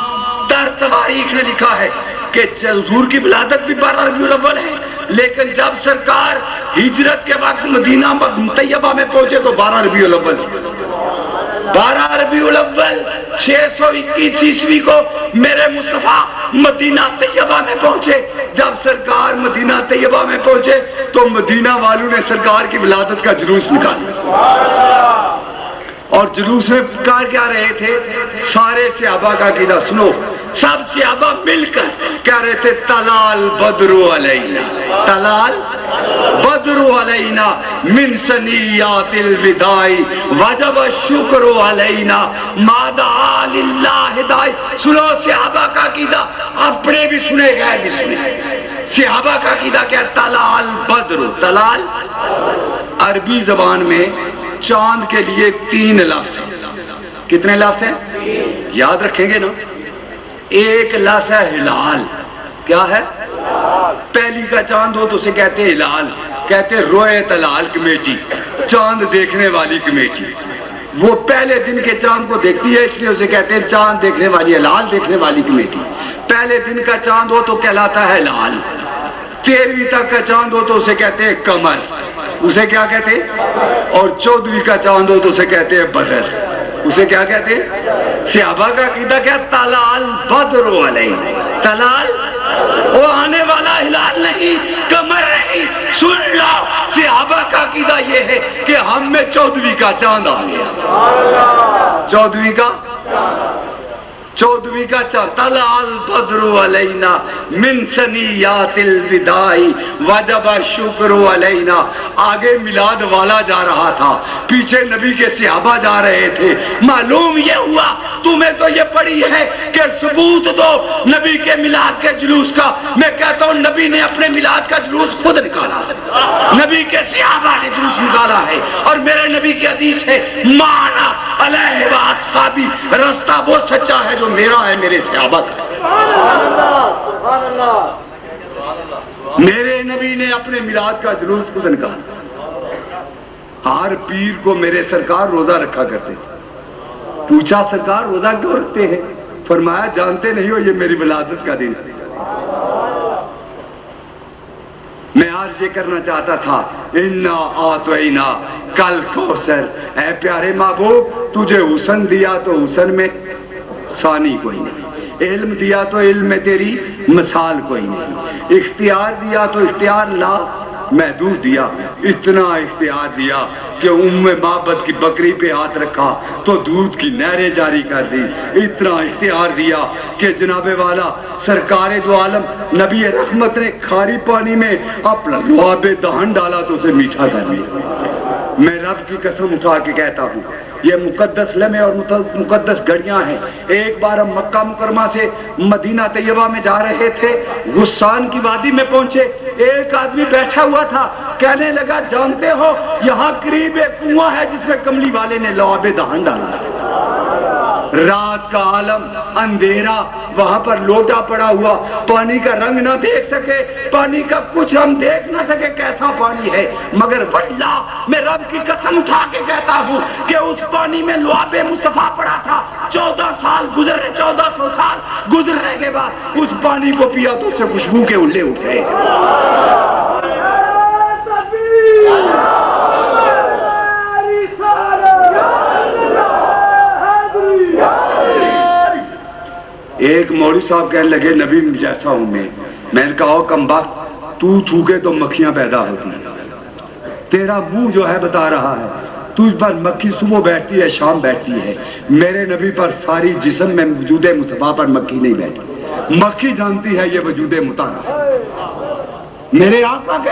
در تواریخ نے لکھا ہے کہ حضور کی ولادت بھی 12 ربیع الاول ہے، لیکن جب سرکار ہجرت کے وقت مدینہ طیبہ میں پہنچے تو 12 ربیع الاول 12 ربیع الاول 621 عیسوی کو میرے مصطفیٰ مدینہ طیبہ میں پہنچے. جب سرکار مدینہ طیبہ میں پہنچے تو مدینہ والوں نے سرکار کی ولادت کا جلوس نکالا. اور جلوس میں پکار کیا رہے تھے؟ سارے صحابہ کا عقیدہ سنو. سب صحابہ مل کر کہہ رہے تھے تلال بدر علینا، تلال بدر علینا من ثنیات الوداع وجب الشکر علینا ما دعا للہ داعی. سنو صحابہ کا عقیدہ، اپنے بھی سنے غیر بھی سنے. صحابہ کا عقیدہ کیا؟ طلال بدر. طلال عربی زبان میں چاند کے لیے 3 لفظ ہیں. کتنے لفظ ہیں؟ یاد رکھیں گے نا. ایک لفظ ہے ہلال. کیا ہے؟ پہلی کا چاند ہو تو اسے کہتے ہیں ہلال، کہتے ہیں رویت ہلال کمیٹی، چاند دیکھنے والی کمیٹی. وہ پہلے دن کے چاند کو دیکھتی ہے، اس لیے اسے کہتے ہیں چاند دیکھنے والی، ہلال دیکھنے والی کمیٹی. پہلے دن کا چاند ہو تو کہلاتا ہے ہلال. 13ویں تک کا چاند ہو تو اسے کہتے ہیں قمر. اسے کیا کہتے ہیں؟ اور 14ویں کا چاند ہو تو اسے کہتے ہیں بدر. اسے کیا کہتے ہیں؟ صحابہ کا عقیدہ کیا؟ طلال بدر علیہ. طلال وہ آنے والا ہلال نہیں، قمر نہیں. سن لو، صحابہ کا عقیدہ یہ ہے کہ ہم میں 14ویں کا چاند آ گیا. 14ویں کا چاند. طلع البدر علینا من ثنیات الوداع وجب الشکر علینا. آگے میلاد والا جا رہا تھا، پیچھے نبی کے صحابہ جا رہے تھے. معلوم یہ ہوا، تمہیں تو یہ پڑھی ہے کہ ثبوت دو نبی کے میلاد کے جلوس کا. میں کہتا ہوں نبی نے اپنے میلاد کا جلوس خود نکالا، نبی کے صحابہ نے جلوس نکالا ہے. اور میرے نبی کی حدیث ہے مانا علیہ واصحابی، رستہ وہ سچا ہے جو میرا ہے، میرے صحابہ کا. میرے نبی نے اپنے میلاد کا جلوس خود نکالا. ہر پیر کو میرے سرکار روزہ رکھا کرتے تھے. پوچھا سرکار روزہ کیوں رکھتے ہیں؟ فرمایا جانتے نہیں ہو یہ میری ولادت کا دن ہے. میں آج یہ کرنا چاہتا تھا، انا اعطینا کل کوثر. اے پیارے محبوب، تجھے حسن دیا تو حسن میں ثانی کوئی نہیں، علم دیا تو علم میں تیری مثال کوئی نہیں، اختیار دیا تو اختیار لا محدود دیا. اتنا اختیار دیا کہ معبد کی بکری پہ ہاتھ رکھا تو دودھ کی نہریں جاری کر دی. اتنا اختیار دیا کہ جناب والا سرکار دو عالم نبی رحمت نے کھاری پانی میں اپنا لعاب دہن ڈالا تو اسے میٹھا کر دیا. میں رب کی قسم اٹھا کے کہتا ہوں، یہ مقدس لمحے اور مقدس گھڑیاں ہیں. ایک بار ہم مکہ مکرمہ سے مدینہ طیبہ میں جا رہے تھے، غسان کی وادی میں پہنچے. ایک آدمی بیٹھا ہوا تھا، کہنے لگا جانتے ہو یہاں قریب ایک کنواں ہے جس میں کملی والے نے لعاب دہن ڈالا ہے. رات کا عالم، اندھیرا، وہاں پر لوٹا پڑا ہوا، پانی کا رنگ نہ دیکھ سکے، پانی کا کچھ ہم دیکھ نہ سکے کیسا پانی ہے. مگر واللہ میں رب کی قسم اٹھا کے کہتا ہوں کہ اس پانی میں لعاب مصطفیٰ پڑا تھا. 14 سال گزرے، 1400 سال گزرنے کے بعد اس پانی کو پیا تو اس سے خوشبو کے الے اٹھے. ایک مولوی صاحب کہنے لگے نبی جیسا ہوں میں. میں نے کہا کم بخت، تو تھوکے تو مکھیاں پیدا ہوتی ہیں. تیرا منہ جو ہے بتا رہا ہے، تجھ پر مکھی صبح بیٹھتی ہے شام بیٹھتی ہے. میرے نبی پر ساری جسم میں وجود مصطفیٰ پر مکھی نہیں بیٹھی. مکھی جانتی ہے یہ وجود مطہر. میرے آقا کے